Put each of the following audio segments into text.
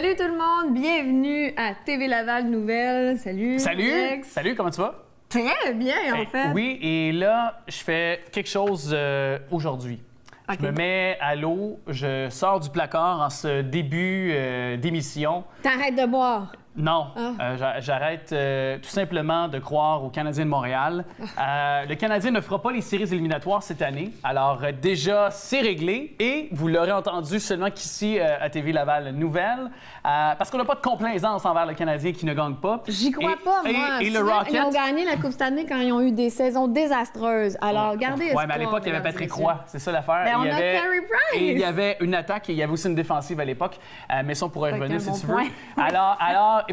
Salut tout le monde, bienvenue à TV Laval Nouvelles. Salut. Salut. Alex. Salut, comment tu vas? Très bien, en fait. Oui, et là, je fais quelque chose aujourd'hui. Ok. Je me mets à l'eau, je sors du placard en ce début d'émission. T'arrêtes de boire. Non, Ah. j'arrête tout simplement de croire aux Canadiens de Montréal. Le Canadien ne fera pas les séries éliminatoires cette année. Alors déjà, c'est réglé. Et vous l'aurez entendu seulement qu'ici, à TV Laval Nouvelles, parce qu'on n'a pas de complaisance envers le Canadien qui ne gagne pas. J'y crois pas, moi. Et le Souvent, Rocket... Ils ont gagné la Coupe cette année quand ils ont eu des saisons désastreuses. Alors, gardez espoir. Oui, mais à l'époque, il y avait mesdames et Patrick messieurs. Roy. C'est ça l'affaire. Ben, on Il y a avait... Carey Price. Et il y avait une attaque et il y avait aussi une défensive à l'époque. Mais ça, on pourrait y Fait revenir qu'un si bon tu veux. point.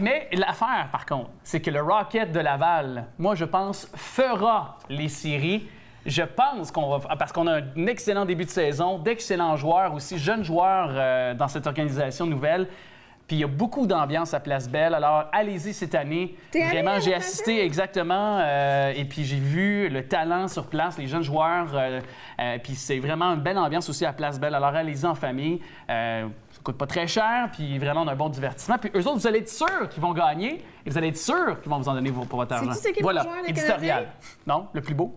Mais l'affaire, par contre, c'est que le Rocket de Laval, moi, je pense, fera les séries. Je pense qu'on va... Parce qu'on a un excellent début de saison, d'excellents joueurs aussi, jeunes joueurs dans cette organisation nouvelle. Puis il y a beaucoup d'ambiance à Place Belle. Alors, allez-y cette année. T'es allé Vraiment, à j'ai Place assisté exactement. Et puis j'ai vu le talent sur place, les jeunes joueurs. Puis c'est vraiment une belle ambiance aussi à Place Belle. Alors, allez-y en famille. Ça coûte pas très cher. Puis vraiment, on a un bon divertissement. Puis eux autres, vous allez être sûrs qu'ils vont gagner. Et vous allez être sûrs qu'ils vont vous en donner pour votre argent. C'est-tu ce qui est Voilà, le joueur des éditorial. Canadiens? Non, le plus beau.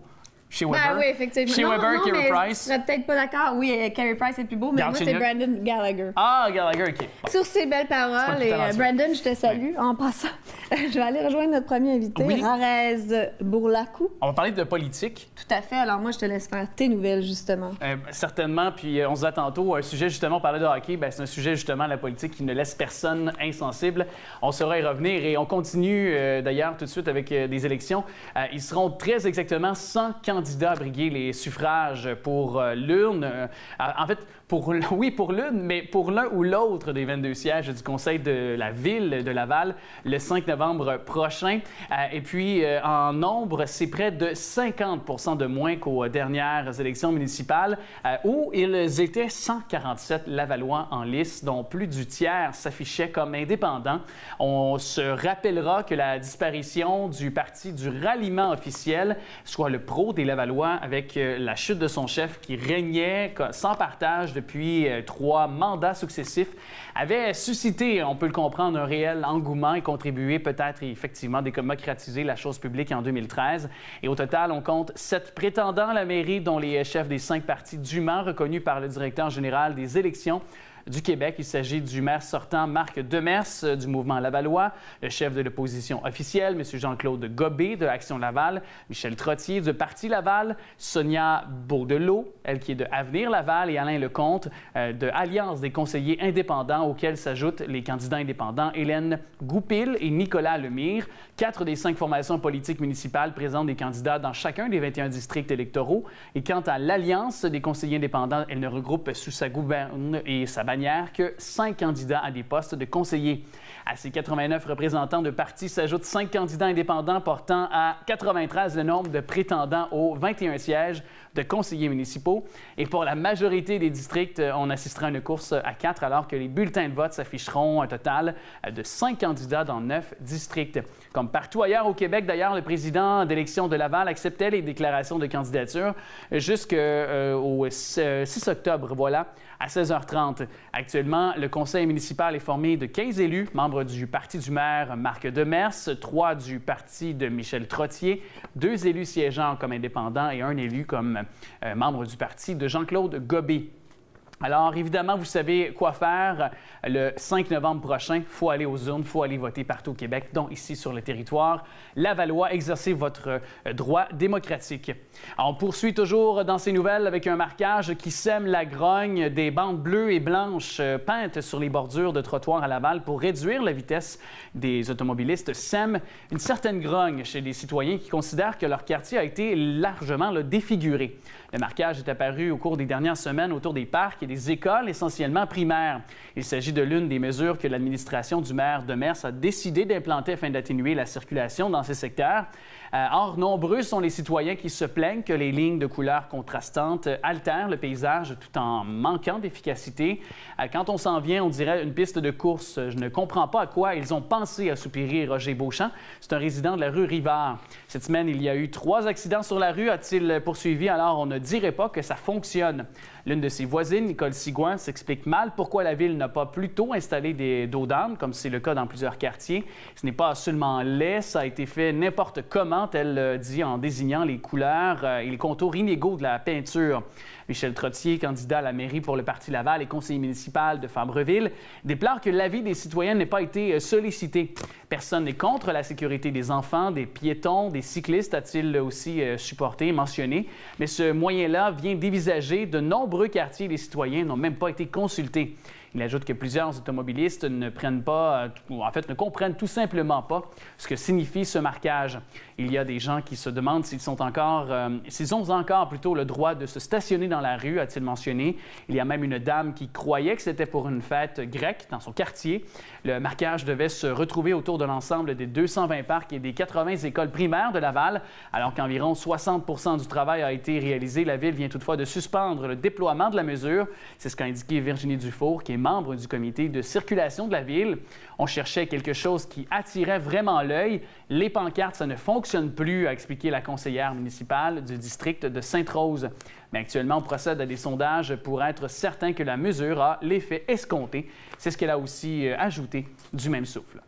Chez Weber. Ben oui, effectivement. Chez non, Weber, non, Carey mais Price. Tu serais peut-être pas d'accord. Oui, Carey Price est plus beau, mais moi, c'est Galchenyuk. Brandon Gallagher. Ah, Gallagher, OK. Bon. Sur ces belles C'est pas paroles, le plus et talentueux. Brandon, je te salue. En passant, je vais aller rejoindre notre premier invité, Oui. Rarez Bourlacou. On va parler de politique. Tout à fait. Alors moi, je te laisse faire tes nouvelles, justement. Certainement, puis on se disait tantôt, un sujet justement, on parlait de hockey, bien, c'est un sujet justement, la politique, qui ne laisse personne insensible. On saura y revenir et on continue d'ailleurs tout de suite avec des élections. Ils seront très exactement 100 candidats à briguer les suffrages pour l'urne. En fait, pour l'une, mais pour l'un ou l'autre des 22 sièges du Conseil de la Ville de Laval le 5 novembre prochain. Et puis, en nombre, c'est près de 50 de moins qu'aux dernières élections municipales, où ils étaient 147 Lavallois en lice, dont plus du tiers s'affichaient comme indépendants. On se rappellera que la disparition du parti du ralliement officiel, soit le PRO des Lavallois, avec la chute de son chef qui régnait sans partage depuis 3 mandats successifs, avait suscité, on peut le comprendre, un réel engouement et contribué peut-être effectivement à démocratiser la chose publique en 2013. Et au total, on compte 7 prétendants à la mairie, dont les chefs des 5 partis dûment reconnus par le directeur général des élections du Québec. Il s'agit du maire sortant Marc Demers du mouvement Lavallois, le chef de l'opposition officielle, M. Jean-Claude Gobé de Action Laval, Michel Trottier du Parti Laval, Sonia Beaudelot, elle qui est de Avenir Laval, et Alain Lecomte de Alliance des conseillers indépendants, auxquels s'ajoutent les candidats indépendants Hélène Goupil et Nicolas Lemire. 4 des 5 formations politiques municipales présentent des candidats dans chacun des 21 districts électoraux. Et quant à l'Alliance des conseillers indépendants, elle ne regroupe sous sa gouverne et sa bannière que 5 candidats à des postes de conseillers. À ces 89 représentants de partis s'ajoutent 5 candidats indépendants, portant à 93 le nombre de prétendants aux 21 sièges de conseillers municipaux. Et pour la majorité des districts, on assistera à une course à 4, alors que les bulletins de vote s'afficheront un total de 5 candidats dans 9 districts. Comme partout ailleurs au Québec, d'ailleurs, le président d'élection de Laval acceptait les déclarations de candidature jusqu'au 6 octobre, voilà, à 16h30. Actuellement, le conseil municipal est formé de 15 élus, membres du parti du maire Marc Demers, 3 du parti de Michel Trottier, 2 élus siégeant comme indépendants et 1 élu comme membre du parti de Jean-Claude Gobé. Alors, évidemment, vous savez quoi faire. Le 5 novembre prochain, il faut aller aux urnes, il faut aller voter partout au Québec, dont ici sur le territoire lavallois. Exercez votre droit démocratique. Alors, on poursuit toujours dans ces nouvelles avec un marquage qui sème la grogne. Des bandes bleues et blanches peintes sur les bordures de trottoirs à Laval pour réduire la vitesse des automobilistes sèment une certaine grogne chez les citoyens qui considèrent que leur quartier a été largement défiguré. Le marquage est apparu au cours des dernières semaines autour des parcs et des écoles, essentiellement primaires. Il s'agit de l'une des mesures que l'administration du maire Demers a décidé d'implanter afin d'atténuer la circulation dans ces secteurs. Or, nombreux sont les citoyens qui se plaignent que les lignes de couleurs contrastantes altèrent le paysage tout en manquant d'efficacité. Quand on s'en vient, on dirait une piste de course. Je ne comprends pas à quoi ils ont pensé, à soupirer Roger Beauchamp. C'est un résident de la rue Rivard. Cette semaine, il y a eu 3 accidents sur la rue, a-t-il poursuivi. Alors, on ne dirait pas que ça fonctionne. L'une de ses voisines l'école Sigouin s'explique mal. Pourquoi la Ville n'a pas plus tôt installé des dos d'âne, comme c'est le cas dans plusieurs quartiers? Ce n'est pas seulement laid, ça a été fait n'importe comment, elle dit en désignant les couleurs et les contours inégaux de la peinture. Michel Trottier, candidat à la mairie pour le Parti Laval et conseiller municipal de Fabreville, déplore que l'avis des citoyens n'ait pas été sollicité. Personne n'est contre la sécurité des enfants, des piétons, des cyclistes, a-t-il aussi supporté, mentionné. Mais ce moyen-là vient dévisager de nombreux quartiers. Les citoyens n'ont même pas été consultés. Il ajoute que plusieurs automobilistes ne comprennent tout simplement pas ce que signifie ce marquage. Il y a des gens qui se demandent s'ils ont encore le droit de se stationner dans la rue, a-t-il mentionné. Il y a même une dame qui croyait que c'était pour une fête grecque dans son quartier. Le marquage devait se retrouver autour de l'ensemble des 220 parcs et des 80 écoles primaires de Laval, alors qu'environ 60 % du travail a été réalisé. La Ville vient toutefois de suspendre le déploiement de la mesure. C'est ce qu'a indiqué Virginie Dufour, qui est membre du comité de circulation de la Ville. On cherchait quelque chose qui attirait vraiment l'œil. Les pancartes, ça ne fonctionne plus, a expliqué la conseillère municipale du district de Sainte-Rose. Mais actuellement, on procède à des sondages pour être certain que la mesure a l'effet escompté. C'est ce qu'elle a aussi ajouté du même souffle.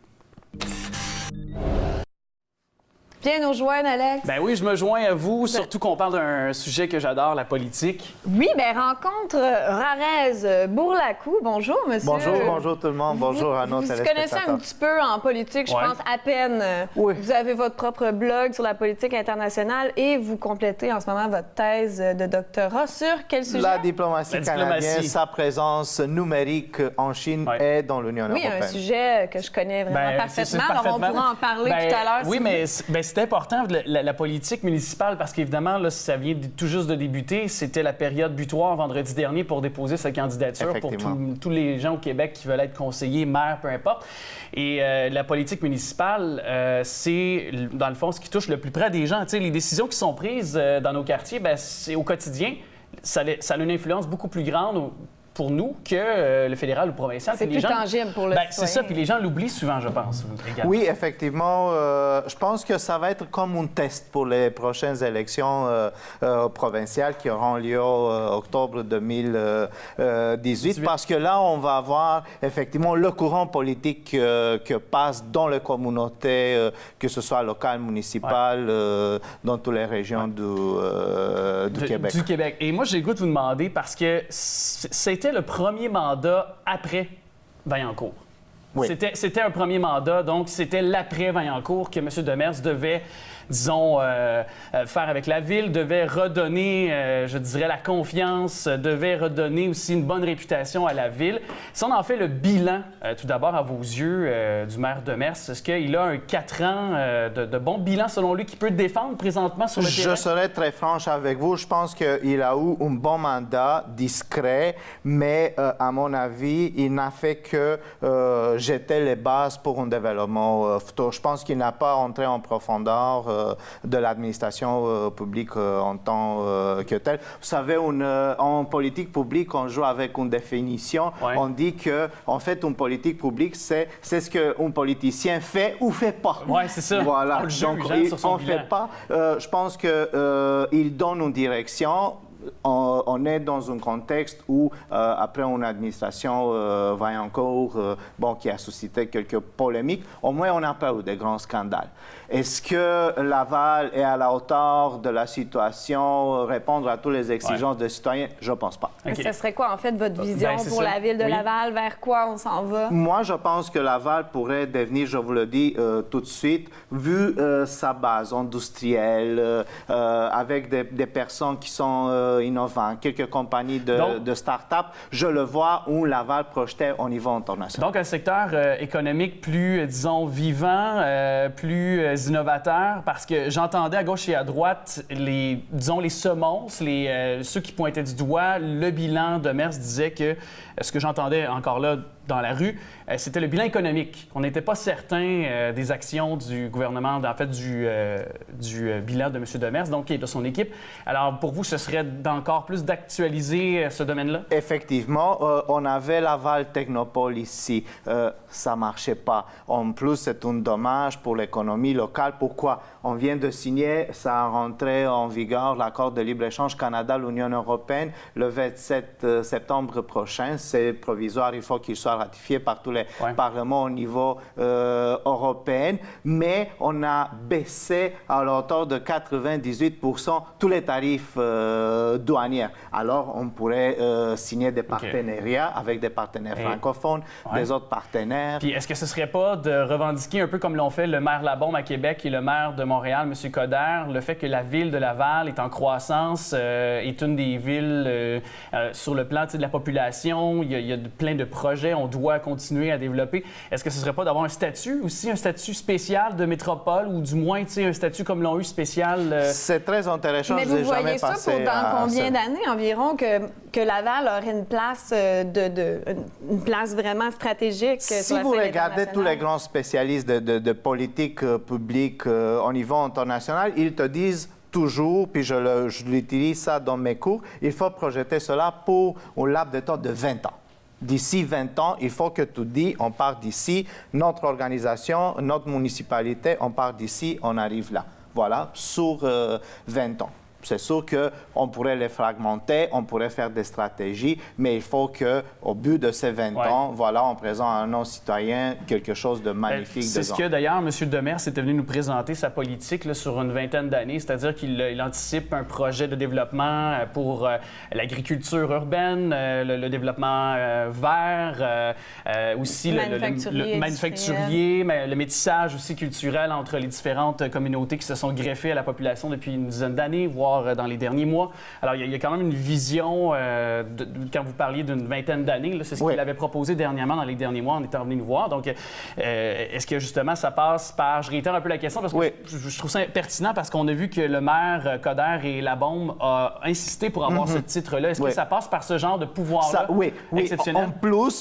Viens nous joindre, Alex. Ben oui, je me joins à vous, surtout qu'on parle d'un sujet que j'adore, la politique. Oui, bien, rencontre Rarez-Bourlacou. Bonjour, monsieur. Bonjour tout le monde. Bonjour à nos téléspectateurs. Vous connaissez un petit peu en politique, je pense à peine. Oui. Vous avez votre propre blog sur la politique internationale et vous complétez en ce moment votre thèse de doctorat sur quel sujet? La diplomatie canadienne, sa présence numérique en Chine et dans l'Union européenne. Oui, un sujet que je connais vraiment parfaitement. Alors, on pourra en parler tout à l'heure. Oui, mais c'est important, la politique municipale, parce qu'évidemment, là, ça vient tout juste de débuter. C'était la période butoir vendredi dernier pour déposer sa candidature pour tous les gens au Québec qui veulent être conseillers, maires, peu importe. Et la politique municipale, c'est, dans le fond, ce qui touche le plus près des gens. Tu sais, les décisions qui sont prises dans nos quartiers, bien, c'est au quotidien. Ça a une influence beaucoup plus grande pour nous que le fédéral ou provincial. C'est plus tangible pour le citoyen. C'est ça, puis les gens l'oublient souvent, je pense. Oui, effectivement. Je pense que ça va être comme un test pour les prochaines élections provinciales qui auront lieu octobre 2018, parce que là, on va avoir effectivement le courant politique qui passe dans les communautés, que ce soit locales, municipales, dans toutes les régions du Québec. Du Québec. Et moi, j'ai le goût de vous demander, parce que c'était le premier mandat après Vaillancourt. Oui. C'était un premier mandat, donc c'était l'après-Vaillancourt que M. Demers devait, disons, faire avec la Ville, devait redonner, je dirais, la confiance, devait redonner aussi une bonne réputation à la Ville. Si on en fait le bilan, tout d'abord, à vos yeux, du maire Demers, est-ce qu'il a un 4 ans de bon bilan, selon lui, qu'il peut défendre présentement sur le terrain? Je serai très franche avec vous. Je pense qu'il a eu un bon mandat, discret, mais à mon avis, il n'a fait que jeter les bases pour un développement futur. Je pense qu'il n'a pas entré en profondeur de l'administration publique en tant que telle. Vous savez, en politique publique, on joue avec une définition. Ouais. On dit que, en fait, une politique publique, c'est ce qu'un politicien fait ou fait pas. Oui, c'est ça. Voilà. On le juge, donc, sur son on bilan. fait pas. Je pense qu'il donne une direction. On est dans un contexte où, après une administration Vaillancourt, qui a suscité quelques polémiques, au moins on n'a pas eu de grands scandales. Est-ce que Laval est à la hauteur de la situation, répondre à toutes les exigences des citoyens? Je ne pense pas. Okay. Ce serait quoi, en fait, votre vision pour la Ville de Laval? Vers quoi on s'en va? Moi, je pense que Laval pourrait devenir, je vous le dis tout de suite, vu sa base industrielle, avec des personnes qui sont innovantes, quelques compagnies de start-up, je le vois où Laval projetait au niveau international. Donc, un secteur économique plus, disons, vivant, plus innovateur, parce que j'entendais à gauche et à droite les semonces, ceux qui pointaient du doigt, le bilan de Demers disait que, ce que j'entendais encore là dans la rue, c'était le bilan économique. On n'était pas certain des actions du gouvernement, en fait du bilan de M. Demers, donc et de son équipe. Alors, pour vous, ce serait d'encore plus d'actualiser ce domaine-là? Effectivement, on avait Laval Technopole ici. Ça ne marchait pas. En plus, c'est un dommage pour l'économie locale. Pourquoi? On vient de signer, ça a rentré en vigueur, l'accord de libre-échange Canada-L'Union européenne le 27 septembre prochain. C'est provisoire, il faut qu'il soit ratifié par tous les parlements au niveau européen. Mais on a baissé à l'auteur de 98% tous les tarifs douaniers. Alors, on pourrait signer des partenariats avec des partenaires francophones, des autres partenaires. Puis est-ce que ce ne serait pas de revendiquer un peu comme l'ont fait le maire Labombe à Québec et le maire de Montréal, M. Coderre, le fait que la ville de Laval est en croissance, est une des villes sur le plan de la population, il y a plein de projets, on doit continuer à développer. Est-ce que ce ne serait pas d'avoir un statut aussi, un statut spécial de métropole ou du moins un statut comme l'ont eu spécial? C'est très intéressant. Mais vous voyez ça pour dans combien d'années environ que Laval aurait une place, une place vraiment stratégique? Si vous regardez tous les grands spécialistes de politique publique au niveau international, ils te disent toujours, puis je l'utilise ça dans mes cours, il faut projeter cela pour un laps de temps de 20 ans. D'ici 20 ans, il faut que tu dis, on part d'ici, notre organisation, notre municipalité, on part d'ici, on arrive là. Voilà, sur 20 ans. C'est sûr qu'on pourrait les fragmenter, on pourrait faire des stratégies, mais il faut qu'au bout de ces 20 ans, voilà, on présente à nos citoyens quelque chose de magnifique. C'est ce que d'ailleurs M. Demers était venu nous présenter sa politique là, sur une vingtaine d'années, c'est-à-dire qu'il anticipe un projet de développement pour l'agriculture urbaine, le développement vert, aussi le manufacturier, mais le métissage aussi culturel entre les différentes communautés qui se sont greffées à la population depuis une dizaine d'années, voire dans les derniers mois. Alors, il y a quand même une vision, quand vous parliez d'une vingtaine d'années, c'est ce qu'il avait proposé dernièrement dans les derniers mois en étant venu nous voir. Donc, est-ce que justement, ça passe par... Je réitère un peu la question parce que je trouve ça pertinent parce qu'on a vu que le maire Coderre et Labombe a insisté pour avoir ce titre-là. Est-ce que ça passe par ce genre de pouvoir-là exceptionnel?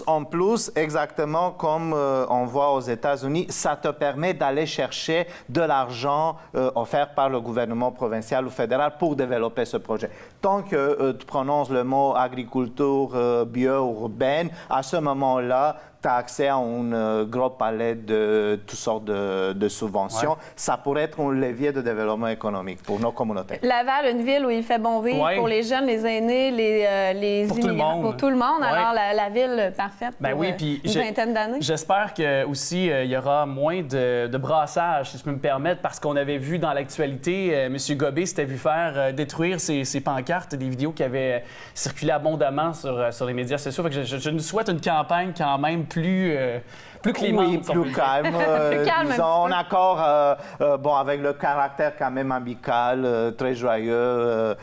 En plus, exactement comme on voit aux États-Unis, ça te permet d'aller chercher de l'argent offert par le gouvernement provincial ou fédéral pour développer ce projet. Tant que tu prononces le mot agriculture bio-urbaine, à ce moment-là, tu as accès à un gros palette de toutes sortes de subventions. Ça pourrait être un levier de développement économique pour nos communautés. Laval, une ville où il fait bon vivre pour les jeunes, les aînés, les immigrants, pour tout le monde. Alors, la ville parfaite pour une vingtaine d'années. J'espère qu'aussi, il y aura moins de brassage, si je peux me permettre, parce qu'on avait vu dans l'actualité, M. Gobé s'était vu faire détruire ses pancartes, des vidéos qui avaient circulé abondamment sur les médias sociaux. Fait que je nous souhaite une campagne quand même plus clémente. Oui, plus calme. Disons, en accord avec le caractère quand même amical, très joyeux,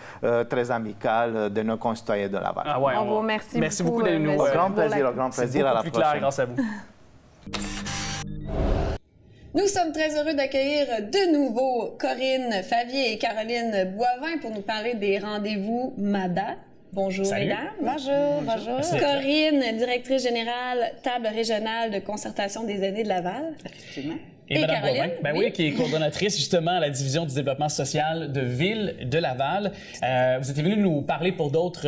très amical de nos concitoyens de Laval. On vous remercie merci beaucoup d'être nous. Au grand plaisir, à la prochaine. Clair, grâce à vous. Nous sommes très heureux d'accueillir de nouveau Corinne Favier et Caroline Boivin pour nous parler des rendez-vous MADA. Bonjour, mesdames. Bonjour. Corinne, directrice générale, table régionale de concertation des aînés de Laval. Effectivement. Et Mme Caroline, Boivin, qui est coordonnatrice justement à la division du développement social de Ville de Laval. Vous étiez venu nous parler pour d'autres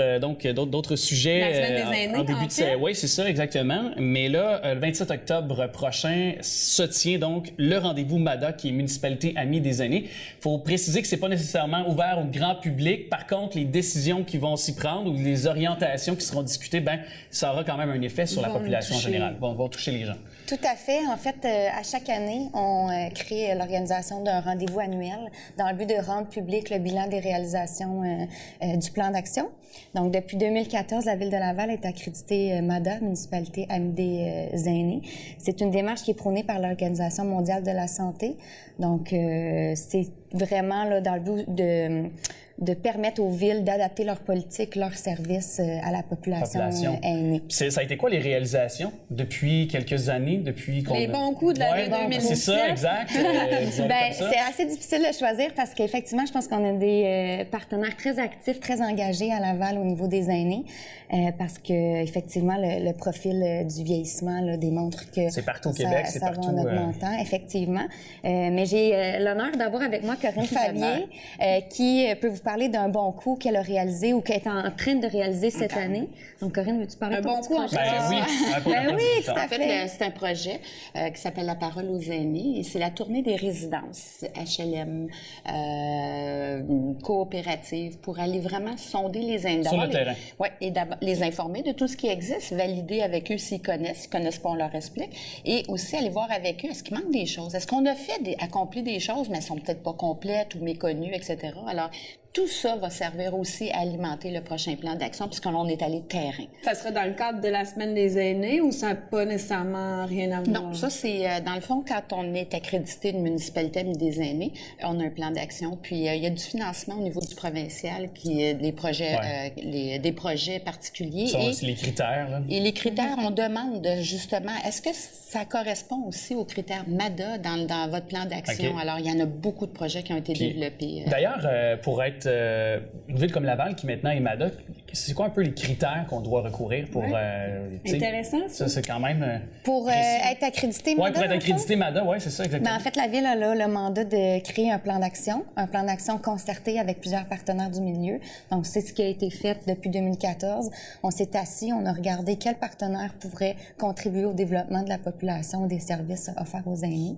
sujets. La semaine des aînés, en début de Oui, c'est ça, exactement. Mais là, le 27 octobre prochain se tient donc le rendez-vous MADA, qui est Municipalité Amie des aînés. Il faut préciser que c'est pas nécessairement ouvert au grand public. Par contre, les décisions qui vont s'y prendre ou les orientations qui seront discutées, ça aura quand même un effet sur la population en général. Vont toucher les gens. Tout à fait. En fait, à chaque année, on crée l'organisation d'un rendez-vous annuel dans le but de rendre public le bilan des réalisations du plan d'action. Donc, depuis 2014, la Ville de Laval est accréditée MADA, Municipalité Amie des aînés. C'est une démarche qui est prônée par l'Organisation mondiale de la santé. Donc, c'est vraiment là, dans le but de permettre aux villes d'adapter leurs politiques, leurs services à la population aînée. Ça a été quoi les réalisations depuis quelques années, depuis qu'on... Les bons coups de l'année 2017. C'est ça, exact. C'est assez difficile de choisir parce qu'effectivement, je pense qu'on a des partenaires très actifs, très engagés à Laval au niveau des aînés, parce que effectivement, le profil du vieillissement là, démontre que c'est partout au Québec, c'est partout en augmentant, effectivement. Mais j'ai l'honneur d'avoir avec moi Corinne Favier, qui peut vous parler d'un bon coup qu'elle a réalisé ou qu'elle est en train de réaliser cette année. Donc, Corinne, veux-tu parler un bon coup en projet? oui, tout à fait. C'est un projet qui s'appelle La parole aux aînés et c'est la tournée des résidences HLM coopératives pour aller vraiment sonder les aînés. Sur le terrain. Oui, et d'abord les informer de tout ce qui existe, valider avec eux s'ils connaissent pas, on leur explique, et aussi aller voir avec eux, est-ce qu'il manque des choses? Est-ce qu'on a accompli des choses, mais elles sont peut-être pas complètes ou méconnues, etc. Alors, tout ça va servir aussi à alimenter le prochain plan d'action puisque l'on est allé terrain. Ça sera dans le cadre de la Semaine des aînés ou ça n'a pas nécessairement rien à voir? Non, ça c'est, dans le fond, quand on est accrédité une municipalité des aînés, on a un plan d'action, puis il y a du financement au niveau du provincial, qui est des projets, des projets particuliers. Ça, c'est les critères. Là. Et les critères, on demande justement, est-ce que ça correspond aussi aux critères MADA dans votre plan d'action? Okay. Alors, il y en a beaucoup de projets qui ont été développés. D'ailleurs, pour être une ville comme Laval, qui maintenant est MADA, c'est quoi un peu les critères qu'on doit recourir pour... Intéressant, ça. C'est quand même... Pour être accrédité MADA? Oui, pour être accrédité MADA, oui, c'est ça, exactement. En fait, la Ville a le mandat de créer un plan d'action concerté avec plusieurs partenaires du milieu. Donc, c'est ce qui a été fait depuis 2014. On s'est assis, on a regardé quels partenaires pourraient contribuer au développement de la population, des services offerts aux aînés.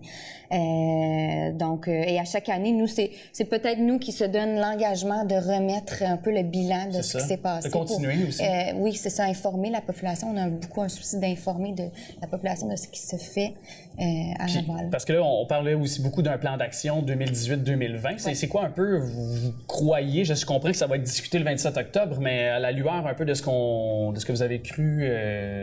Et à chaque année, nous, c'est peut-être nous qui se donnent l'engagement de remettre un peu le bilan de ce qui s'est passé. De continuer aussi. Oui, c'est ça, informer la population. On a beaucoup un souci d'informer la population de ce qui se fait à Laval. Parce que là, on parlait aussi beaucoup d'un plan d'action 2018-2020. C'est quoi un peu, vous croyez, je comprends que ça va être discuté le 27 octobre, mais à la lueur un peu de ce que vous avez cru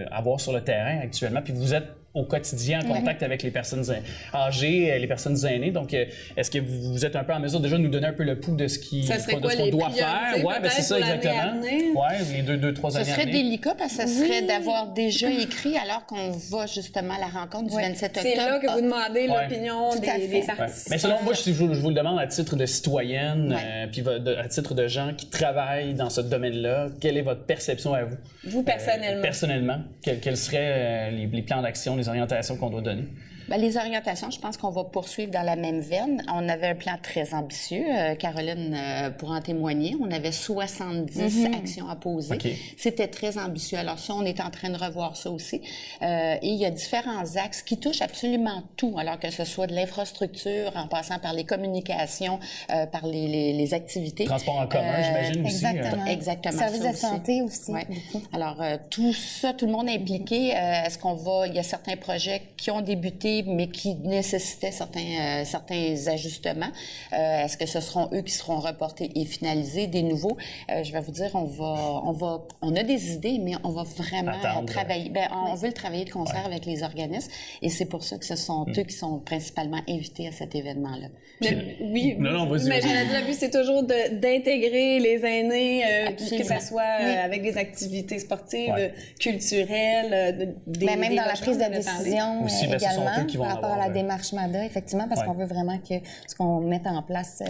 avoir sur le terrain actuellement, puis vous êtes au quotidien en contact avec les personnes âgées, les personnes aînées. Donc, est-ce que vous êtes un peu en mesure déjà de nous donner un peu le pouls de ce qu'on doit faire? Oui, c'est ça, exactement. Oui, les deux, trois années. Ce serait délicat parce que ce serait d'avoir déjà écrit alors qu'on va justement à la rencontre du 27 octobre. C'est là que vous demandez l'opinion des participants. Mais selon moi, je vous le demande à titre de citoyenne, puis à titre de gens qui travaillent dans ce domaine-là, quelle est votre perception à vous? Vous, personnellement? Personnellement, quels seraient les plans d'action, les orientations qu'on doit donner? Bien, les orientations, je pense qu'on va poursuivre dans la même veine. On avait un plan très ambitieux. Caroline pourra en témoigner. On avait 70 actions à poser. Okay. C'était très ambitieux. Alors ça, on est en train de revoir ça aussi. Et il y a différents axes qui touchent absolument tout, alors que ce soit de l'infrastructure, en passant par les communications, par les activités. Transport en commun, j'imagine aussi. Exactement. Services de santé aussi. Ouais. Alors, tout ça, tout le monde est impliqué. Il y a certains projets qui ont débuté mais qui nécessitaient certains ajustements. Est-ce que ce seront eux qui seront reportés et finalisés? Des nouveaux, je vais vous dire, on a des idées, mais on va vraiment travailler. On veut le travailler de concert avec les organismes et c'est pour ça que ce sont eux qui sont principalement invités à cet événement-là. Oui, mais le but, c'est toujours d'intégrer les aînés, que ce soit avec des activités sportives, culturelles, même dans la prise de décision aussi, également, par rapport à la démarche MADA, effectivement, parce qu'on veut vraiment que ce qu'on mette en place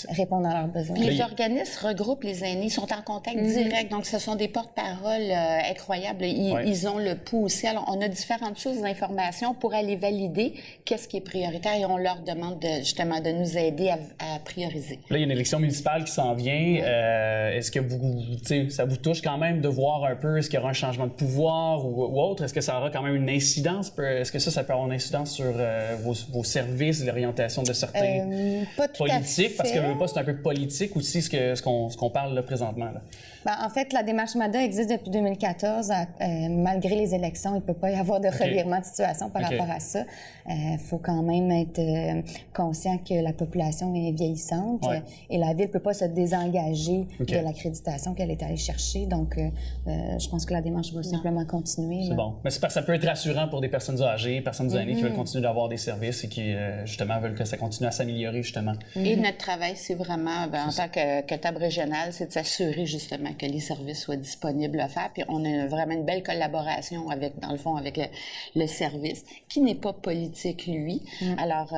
réponde à leurs besoins. Les organismes regroupent les aînés, ils sont en contact direct, donc ce sont des porte-paroles incroyables. Ils ont le pouls aussi. Alors, on a différentes sources d'informations pour aller valider qu'est-ce qui est prioritaire et on leur demande justement de nous aider à prioriser. Là, il y a une élection municipale qui s'en vient. Est-ce que ça vous touche quand même de voir un peu, est-ce qu'il y aura un changement de pouvoir ou autre? Est-ce que ça aura quand même une incidence? Est-ce que ça peut avoir une incidence sur vos services, l'orientation de certains politiques? Parce que c'est un peu politique aussi ce qu'on parle là présentement. Là. En fait, la démarche MADA existe depuis 2014. Malgré les élections, il ne peut pas y avoir de revirement de situation par rapport à ça. Il faut quand même être conscient que la population est vieillissante et la Ville ne peut pas se désengager de l'accréditation qu'elle est allée chercher. Donc, je pense que la démarche va simplement continuer. C'est bon. Mais c'est parce que ça peut être rassurant pour des personnes âgées, personnes aînées qui veulent continuer d'avoir des services et qui, justement, veulent que ça continue à s'améliorer, justement. Et notre travail, c'est vraiment, en tant que table régionale, c'est de s'assurer, justement, que les services soient disponibles à faire. Puis on a vraiment une belle collaboration avec, dans le fond, avec le service, qui n'est pas politique, lui. Alors,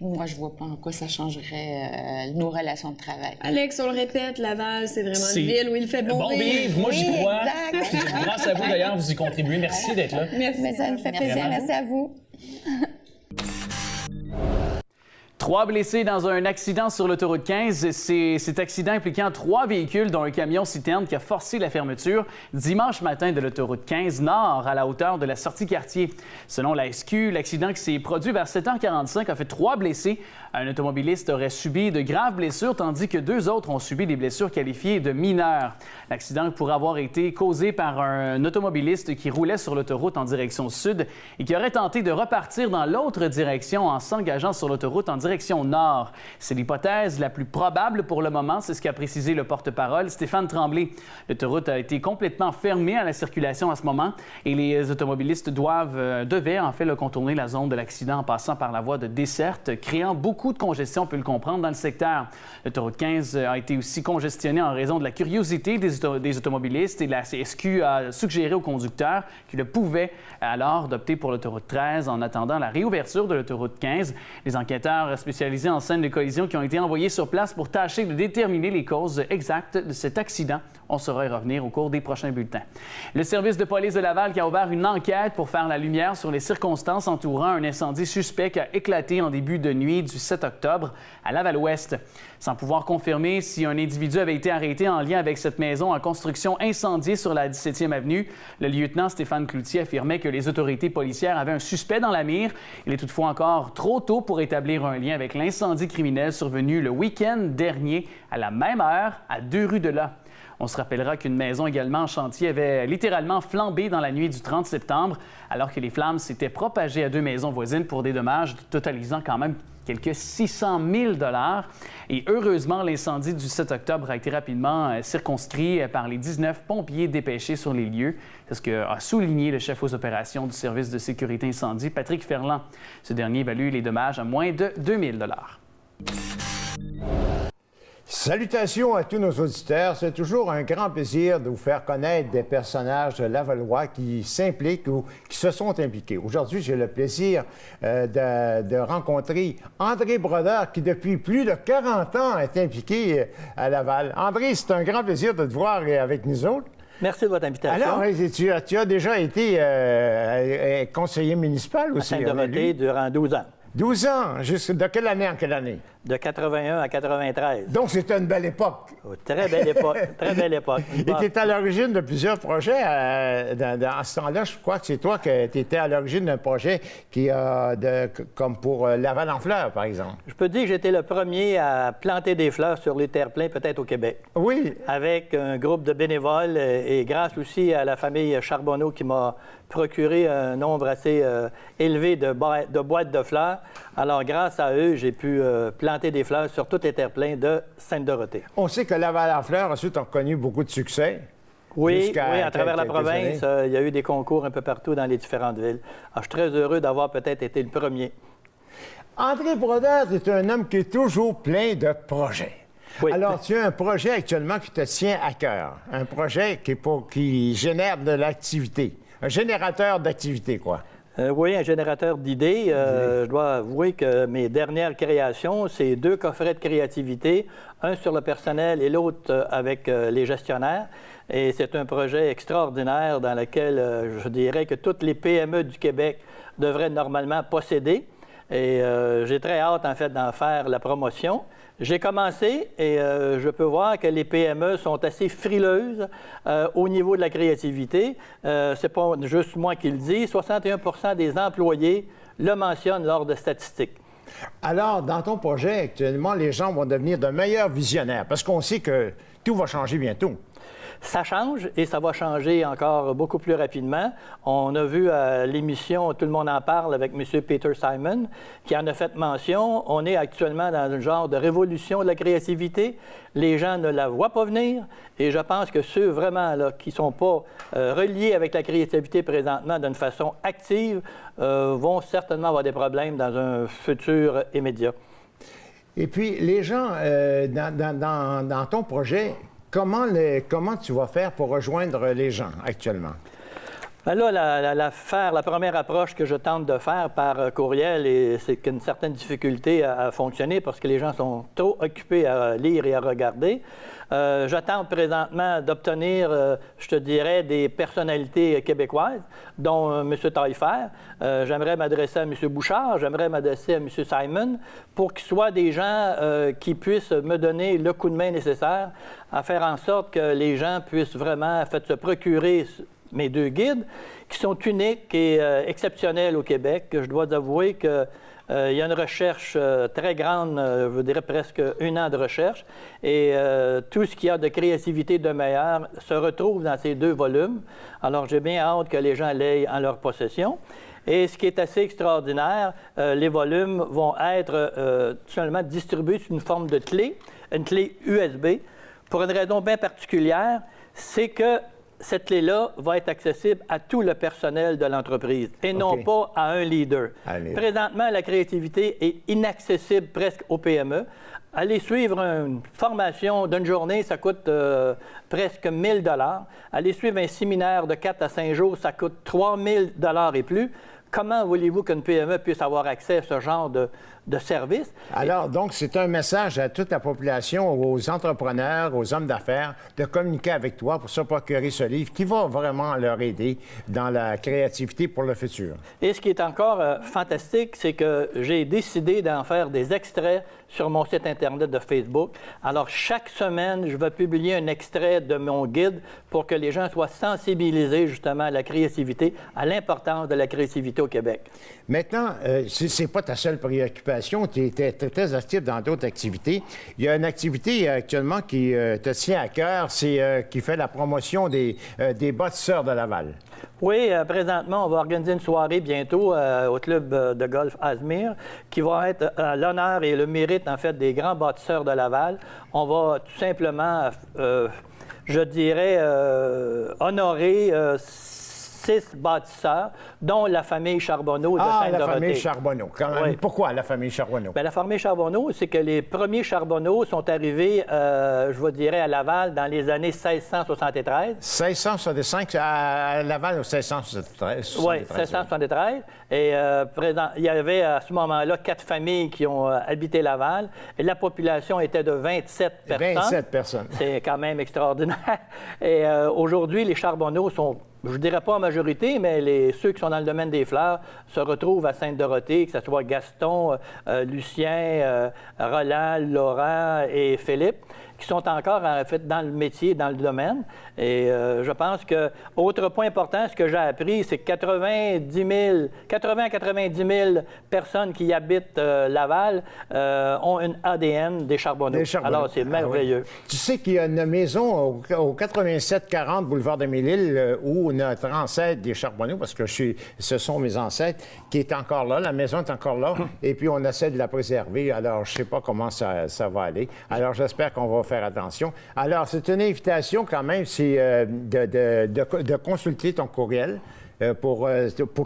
moi, je vois pas en quoi ça changerait nos relations de travail. Alex, on le répète, Laval, c'est vraiment une ville où il fait bon vivre. Moi, j'y crois. Exact. Grâce à vous, d'ailleurs, vous y contribuez. Merci d'être là. Merci. Mais ça nous fait plaisir. Merci à vous. 3 blessés dans un accident sur l'autoroute 15. Cet accident impliquant 3 véhicules, dont un camion-citerne qui a forcé la fermeture dimanche matin de l'autoroute 15 Nord à la hauteur de la sortie quartier. Selon la SQ, l'accident qui s'est produit vers 7h45 a fait 3 blessés. Un automobiliste aurait subi de graves blessures, tandis que 2 autres ont subi des blessures qualifiées de mineures. L'accident pourrait avoir été causé par un automobiliste qui roulait sur l'autoroute en direction sud et qui aurait tenté de repartir dans l'autre direction en s'engageant sur l'autoroute en direction nord. C'est l'hypothèse la plus probable pour le moment, c'est ce qu'a précisé le porte-parole Stéphane Tremblay. L'autoroute a été complètement fermée à la circulation à ce moment et les automobilistes devaient en fait contourner la zone de l'accident en passant par la voie de desserte, créant beaucoup de congestion, on peut le comprendre, dans le secteur. L'autoroute 15 a été aussi congestionnée en raison de la curiosité des automobilistes et la CSQ a suggéré aux conducteurs qu'ils pouvaient alors d'opter pour l'autoroute 13 en attendant la réouverture de l'autoroute 15. Les enquêteurs spécialisés en scène de collision qui ont été envoyés sur place pour tâcher de déterminer les causes exactes de cet accident. On saura y revenir au cours des prochains bulletins. Le service de police de Laval qui a ouvert une enquête pour faire la lumière sur les circonstances entourant un incendie suspect qui a éclaté en début de nuit du 7 octobre à Laval-Ouest. Sans pouvoir confirmer si un individu avait été arrêté en lien avec cette maison en construction incendiée sur la 17e avenue, le lieutenant Stéphane Cloutier affirmait que les autorités policières avaient un suspect dans la mire. Il est toutefois encore trop tôt pour établir un lien avec l'incendie criminel survenu le week-end dernier à la même heure à 2 rues de là. On se rappellera qu'une maison également en chantier avait littéralement flambé dans la nuit du 30 septembre, alors que les flammes s'étaient propagées à 2 maisons voisines pour des dommages totalisant quand même quelques 600 000 $. Et heureusement, l'incendie du 7 octobre a été rapidement circonscrit par les 19 pompiers dépêchés sur les lieux. C'est ce qu'a souligné le chef aux opérations du service de sécurité incendie, Patrick Ferland. Ce dernier évalue les dommages à moins de 2 000 $. Salutations à tous nos auditeurs. C'est toujours un grand plaisir de vous faire connaître des personnages lavallois qui s'impliquent ou qui se sont impliqués. Aujourd'hui, j'ai le plaisir de rencontrer André Brodeur qui, depuis plus de 40 ans, est impliqué à Laval. André, c'est un grand plaisir de te voir avec nous autres. Merci de votre invitation. Alors, tu as déjà été conseiller municipal aussi. À Sainte-Dorothée durant 12 ans. 12 ans? De quelle année en quelle année? De 81 à 93. Donc, c'était une belle époque. Oh, très belle époque, très belle époque. Et tu étais à l'origine de plusieurs projets. Dans ce temps-là, je crois que c'est toi qui étais à l'origine d'un projet comme pour Laval-en-Fleurs, par exemple. Je peux te dire que j'étais le premier à planter des fleurs sur les terre-pleins, peut-être au Québec. Oui. Avec un groupe de bénévoles et grâce aussi à la famille Charbonneau qui m'a procuré un nombre assez élevé de boîtes de fleurs. Alors, grâce à eux, j'ai pu planter des fleurs sur tous les terre-pleins de Sainte-Dorothée. On sait que Laval-en-Fleurs, ensuite, a connu beaucoup de succès. Oui, à travers la province, il y a eu des concours un peu partout dans les différentes villes. Alors, je suis très heureux d'avoir peut-être été le premier. André Brodeur, c'est un homme qui est toujours plein de projets. Oui. Alors, tu as un projet actuellement qui te tient à cœur. Un projet qui génère de l'activité. Un générateur d'activité, quoi. Oui, un générateur d'idées. Je dois avouer que mes dernières créations, c'est 2 coffrets de créativité, un sur le personnel et l'autre avec les gestionnaires. Et c'est un projet extraordinaire dans lequel je dirais que toutes les PME du Québec devraient normalement posséder. Et j'ai très hâte, en fait, d'en faire la promotion. J'ai commencé et je peux voir que les PME sont assez frileuses au niveau de la créativité. C'est pas juste moi qui le dis. 61% des employés le mentionnent lors de statistiques. Alors, dans ton projet, actuellement, les gens vont devenir de meilleurs visionnaires parce qu'on sait que tout va changer bientôt. Ça change et ça va changer encore beaucoup plus rapidement. On a vu à l'émission Tout le monde en parle avec M. Peter Simon qui en a fait mention. On est actuellement dans un genre de révolution de la créativité. Les gens ne la voient pas venir et je pense que ceux vraiment là, qui ne sont pas reliés avec la créativité présentement d'une façon active vont certainement avoir des problèmes dans un futur immédiat. Et puis, les gens, dans ton projet, comment tu vas faire pour rejoindre les gens actuellement? Ben là, la première approche que je tente de faire par courriel, et c'est qu'une certaine difficulté à fonctionner parce que les gens sont trop occupés à lire et à regarder. Je tente présentement d'obtenir, je te dirais, des personnalités québécoises, dont M. Taillefer. J'aimerais m'adresser à M. Bouchard, j'aimerais m'adresser à M. Simon, pour qu'ils soient des gens qui puissent me donner le coup de main nécessaire à faire en sorte que les gens puissent vraiment se procurer mes 2 guides, qui sont uniques et exceptionnels au Québec. Je dois avouer qu'il y a une recherche très grande, je dirais presque 1 an de recherche, et tout ce qu'il y a de créativité de meilleur se retrouve dans ces 2 volumes. Alors, j'ai bien hâte que les gens l'aient en leur possession. Et ce qui est assez extraordinaire, les volumes vont être tout simplement distribués sous une forme de clé, une clé USB, pour une raison bien particulière, c'est que cette clé-là va être accessible à tout le personnel de l'entreprise et non pas à un leader. Allez. Présentement, la créativité est inaccessible presque aux PME. Aller suivre une formation d'une journée, ça coûte presque 1 000 $. Aller suivre un séminaire de 4 à 5 jours, ça coûte 3 000 $ et plus. Comment voulez-vous qu'une PME puisse avoir accès à ce genre de service? Alors, donc, c'est un message à toute la population, aux entrepreneurs, aux hommes d'affaires, de communiquer avec toi pour se procurer ce livre qui va vraiment leur aider dans la créativité pour le futur. Et ce qui est encore fantastique, c'est que j'ai décidé d'en faire des extraits sur mon site Internet de Facebook. Alors, chaque semaine, je vais publier un extrait de mon guide pour que les gens soient sensibilisés justement à la créativité, à l'importance de la créativité au Québec. Maintenant, ce n'est pas ta seule préoccupation. Tu es très actif dans d'autres activités. Il y a une activité actuellement qui te tient à cœur, c'est qui fait la promotion des bâtisseurs de Laval. Oui, présentement, on va organiser une soirée bientôt au club de golf Asmir qui va être à l'honneur et le mérite, en fait, des grands bâtisseurs de Laval. On va tout simplement, je dirais, honorer 6 bâtisseurs, dont la famille Charbonneau de Sainte-Dorothée. La famille Charbonneau. Oui. Pourquoi la famille Charbonneau? Bien, la famille Charbonneau, c'est que les premiers Charbonneau sont arrivés, je vous dirais, à Laval dans les années 1673. 1665, à Laval, 1673. Oui, 1673. Et il y avait à ce moment-là 4 familles qui ont habité Laval. Et la population était de 27 personnes. 27 personnes. C'est quand même extraordinaire. Et aujourd'hui, les Charbonneau sont, je ne dirais pas en majorité, mais ceux qui sont dans le domaine des fleurs se retrouvent à Sainte-Dorothée, que ce soit Gaston, Lucien, Roland, Laurent et Philippe, qui sont encore en fait dans le métier, dans le domaine. Et je pense que, autre point important, ce que j'ai appris, c'est que 80 à 90 000 personnes qui habitent Laval ont une ADN des Charbonneau. Alors, c'est merveilleux. Oui. Tu sais qu'il y a une maison au 8740 boulevard de Mille-Îles où notre ancêtre des Charbonneau, parce que ce sont mes ancêtres, qui est encore là. La maison est encore là. Et puis, on essaie de la préserver. Alors, je ne sais pas comment ça va aller. Alors, j'espère qu'on va faire attention. Alors, c'est une invitation quand même, c'est de consulter ton courriel pour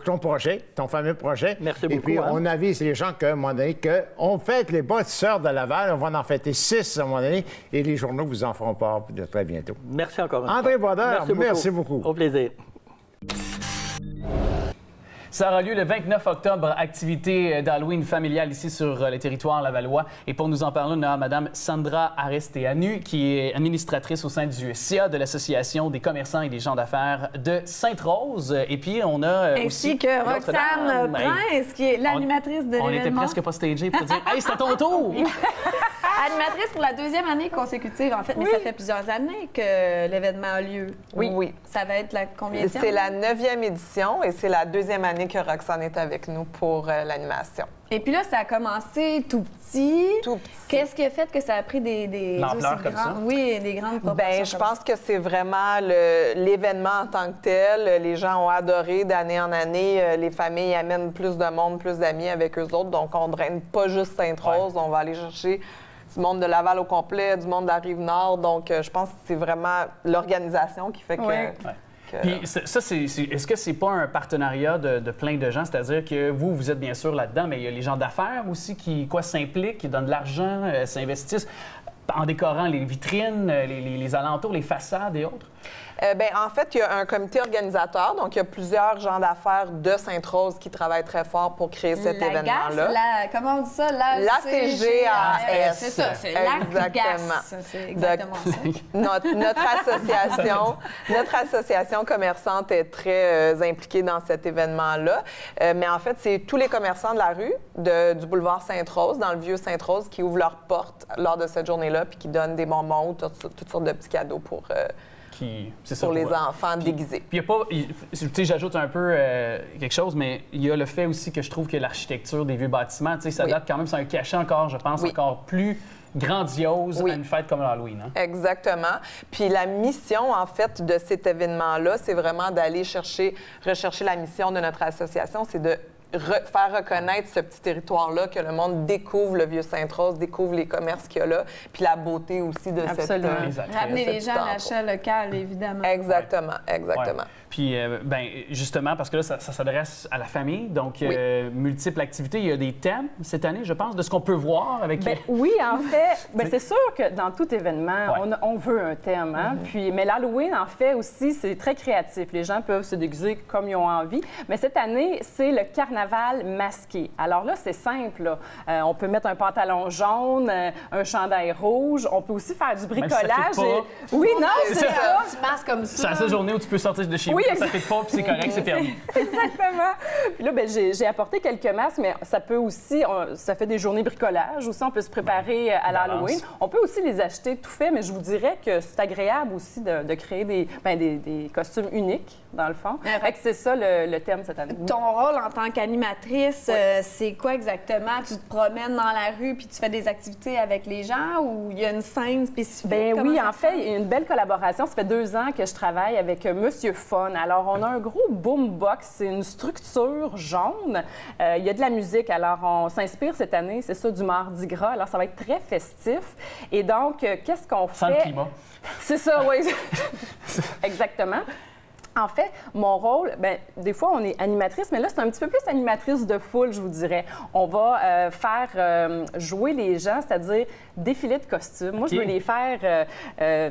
ton projet, ton fameux projet. Merci beaucoup. Et puis, on avise les gens qu'à un moment donné, qu'on fête les bâtisseurs de Laval. On va en fêter 6 à un moment donné et les journaux vous en feront part de très bientôt. Merci encore une fois. André Brodeur, merci beaucoup. Au plaisir. Ça aura lieu le 29 octobre, activité d'Halloween familiale ici sur le territoire lavallois. Et pour nous en parler, on a Mme Sandra Aresteanu, qui est administratrice au sein du SIA de l'Association des commerçants et des gens d'affaires de Sainte-Rose. Et puis, on a ainsi que Roxane Prince, qui est l'animatrice de l'événement. On était presque pas stagés pour dire « Hey, c'est à ton tour! » Animatrice pour la 2e année consécutive, en fait, mais ça fait plusieurs années que l'événement a lieu. Oui. Ça va être la combienième? C'est la 9e édition et c'est la 2e année que Roxane est avec nous pour l'animation. Et puis là, ça a commencé tout petit. Tout petit. Qu'est-ce qui a fait que ça a pris des L'ampleur aussi comme ça? Oui, des grandes proportions. Ben, je pense que c'est vraiment l'événement en tant que tel. Les gens ont adoré d'année en année. Les familles amènent plus de monde, plus d'amis avec eux autres. Donc, on ne draine pas juste Sainte-Rose. On va aller chercher du monde de Laval au complet, du monde de la Rive-Nord. Donc, je pense que c'est vraiment l'organisation qui fait que... Oui. Puis ça, est-ce que c'est pas un partenariat de plein de gens? C'est-à-dire que vous êtes bien sûr là-dedans, mais il y a les gens d'affaires aussi qui s'impliquent, qui donnent de l'argent, s'investissent en décorant les vitrines, les alentours, les façades et autres? En fait, il y a un comité organisateur. Donc, il y a plusieurs gens d'affaires de Sainte-Rose qui travaillent très fort pour créer cet événement-là. Comment on dit ça? L'ACGAS. C'est ça, c'est exactement. C'est exactement ça. Notre association commerçante est très impliquée dans cet événement-là. Mais en fait, c'est tous les commerçants de la rue du boulevard Sainte-Rose, dans le vieux Sainte-Rose, qui ouvrent leurs portes lors de cette journée-là puis qui donnent des bonbons ou toutes sortes de petits cadeaux pour les enfants déguisés. Puis il y a pas, tu sais, j'ajoute un peu quelque chose, mais il y a le fait aussi que je trouve que l'architecture des vieux bâtiments, tu sais, ça date quand même, c'est un cachet encore, je pense, encore plus grandiose à une fête comme l'Halloween. Hein? Exactement. Puis la mission, en fait, de cet événement-là, c'est vraiment d'aller rechercher la mission de notre association, c'est de faire reconnaître ce petit territoire-là, que le monde découvre le vieux Sainte-Rose, découvre les commerces qu'il y a là, puis la beauté aussi de Ramener les gens à l'achat local, évidemment. Exactement. Ouais. Puis, justement, parce que là, ça s'adresse à la famille, donc multiples activités. Il y a des thèmes cette année, je pense, de ce qu'on peut voir avec... Oui, en fait, c'est sûr que dans tout événement, on veut un thème. Hein? Mais l'Halloween, en fait, aussi, c'est très créatif. Les gens peuvent se déguiser comme ils ont envie. Mais cette année, c'est le carnaval masqué. Alors là, c'est simple. Là. On peut mettre un pantalon jaune, un chandail rouge. On peut aussi faire du bricolage. Oui, non, c'est ça. Un petit masque comme ça. C'est la seule journée où tu peux sortir de chez vous. Ça fait pas, puis c'est correct, c'est permis. Exactement. Puis là, j'ai apporté quelques masques, mais ça peut aussi, ça fait des journées bricolage. Aussi, on peut se préparer à l'Halloween. On peut aussi les acheter tout fait, mais je vous dirais que c'est agréable aussi de créer des costumes uniques, dans le fond. Fait que c'est ça le thème cette année. Ton rôle en tant qu'animatrice, c'est quoi exactement? Tu te promènes dans la rue puis tu fais des activités avec les gens ou il y a une scène spécifique? Oui, en fait, il y a une belle collaboration. Ça fait 2 ans que je travaille avec Monsieur Fun. Alors, on a un gros boombox. C'est une structure jaune. Il y a de la musique. Alors, on s'inspire cette année, c'est ça, du Mardi Gras. Alors, ça va être très festif. Et donc, qu'est-ce qu'on fait? Sans le climat. C'est ça, oui. Exactement. En fait, mon rôle, des fois, on est animatrice, mais là, c'est un petit peu plus animatrice de foule, je vous dirais. On va faire jouer les gens, c'est-à-dire défiler de costumes. Moi, je veux les faire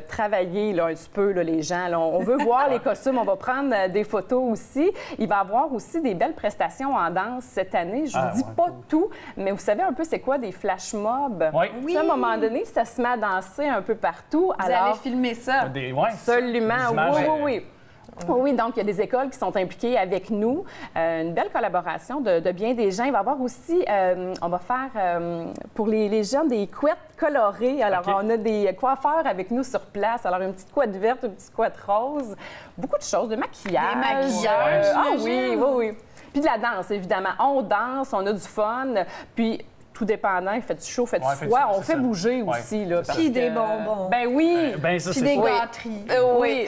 travailler là, un petit peu, là, les gens. Là. On veut voir les costumes, on va prendre des photos aussi. Il va y avoir aussi des belles prestations en danse cette année. Je vous dis pas tout, mais vous savez un peu c'est quoi des flash mobs? Oui. À un moment donné, ça se met à danser un peu partout. Vous avez filmé ça? Absolument, oui. Oui, donc il y a des écoles qui sont impliquées avec nous. Une belle collaboration de bien des gens. Il va y avoir aussi, on va faire pour les jeunes des couettes colorées. Alors, on a des coiffeurs avec nous sur place. Alors, une petite couette verte, une petite couette rose. Beaucoup de choses, de maquillage. Des maquillages. Oui. Puis de la danse, évidemment. On danse, on a du fun. Puis, tout dépendant, il fait du chaud, fait du froid. On fait bouger aussi. Là, puis des bonbons. Oui. Puis des gâteries. Oui.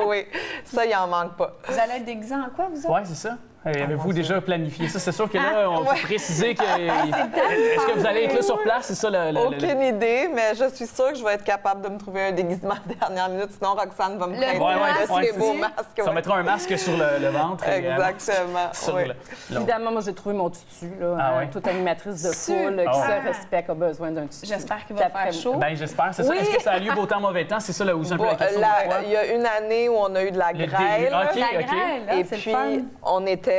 Oui. Ça, il en manque pas. Vous allez être déguisés en quoi, vous autres? Oui, c'est ça. Avez-vous déjà planifié ça? C'est sûr que là, on peut préciser que... Est-ce que vous allez être là sur place? C'est ça Aucune idée, mais je suis sûre que je vais être capable de me trouver un déguisement de dernière minute. Sinon, Roxane va me prêter ces beaux masques. Ça mettra un masque sur le ventre. Exactement. Évidemment, moi, j'ai trouvé mon tutu. Là, toute animatrice de foule qui se respecte a besoin d'un tutu. J'espère qu'il va faire chaud. Bien, j'espère. C'est ça. Est-ce que ça a lieu beau temps, mauvais temps? C'est ça, là, où c'est un peu la question. Il y a une année où on a eu de la grêle. Et puis, on était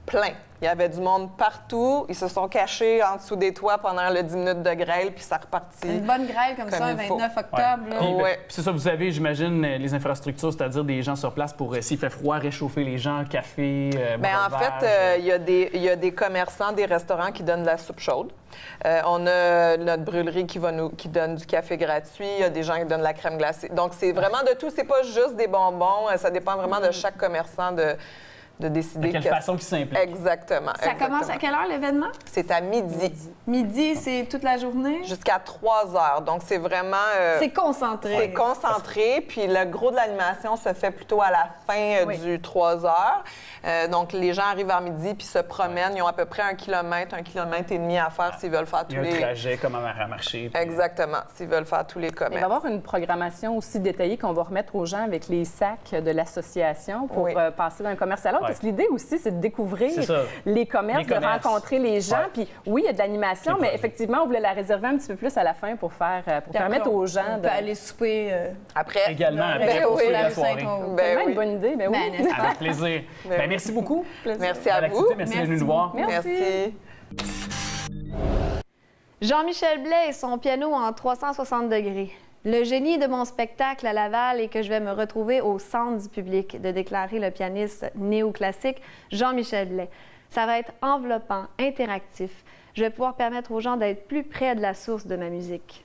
plein. Il y avait du monde partout. Ils se sont cachés en dessous des toits pendant le 10 minutes de grêle, puis ça repartit. Une bonne grêle comme ça, le 29 octobre. Puis c'est ça, vous avez, j'imagine, les infrastructures, c'est-à-dire des gens sur place pour, s'il fait froid, réchauffer les gens, café, en fait, il y a des commerçants, des restaurants qui donnent de la soupe chaude. On a notre brûlerie qui donne du café gratuit. Il y a des gens qui donnent de la crème glacée. Donc, c'est vraiment de tout. C'est pas juste des bonbons. Ça dépend vraiment de chaque commerçant de décider. De quelle façon qu'ils s'impliquent. Exactement. Ça commence à quelle heure l'événement? C'est à midi. Midi, c'est toute la journée? Jusqu'à 3 heures. Donc, c'est vraiment... c'est concentré. C'est concentré, puis le gros de l'animation se fait plutôt à la fin du 3 heures. Donc, les gens arrivent vers midi puis se promènent. Ils ont à peu près 1 kilomètre et demi à faire s'ils veulent faire tous les... Il y a un trajet, comment marcher. Puis... Exactement, s'ils veulent faire tous les commerces. Il va y avoir une programmation aussi détaillée qu'on va remettre aux gens avec les sacs de l'association pour passer d'un commerce à l'autre. Parce que l'idée aussi, c'est de découvrir les commerces, de rencontrer les gens. Puis oui, il y a de l'animation, mais effectivement, on voulait la réserver un petit peu plus à la fin pour permettre aux gens on peut aller souper après. Également, après, pour la soirée. C'est une bonne idée, oui. Avec plaisir. Merci beaucoup. Merci à vous. Merci de nous voir. Merci. Jean-Michel Blais et son piano en 360 degrés. Le génie de mon spectacle à Laval est que je vais me retrouver au centre du public, de déclarer le pianiste néoclassique Jean-Michel Blais. Ça va être enveloppant, interactif. Je vais pouvoir permettre aux gens d'être plus près de la source de ma musique.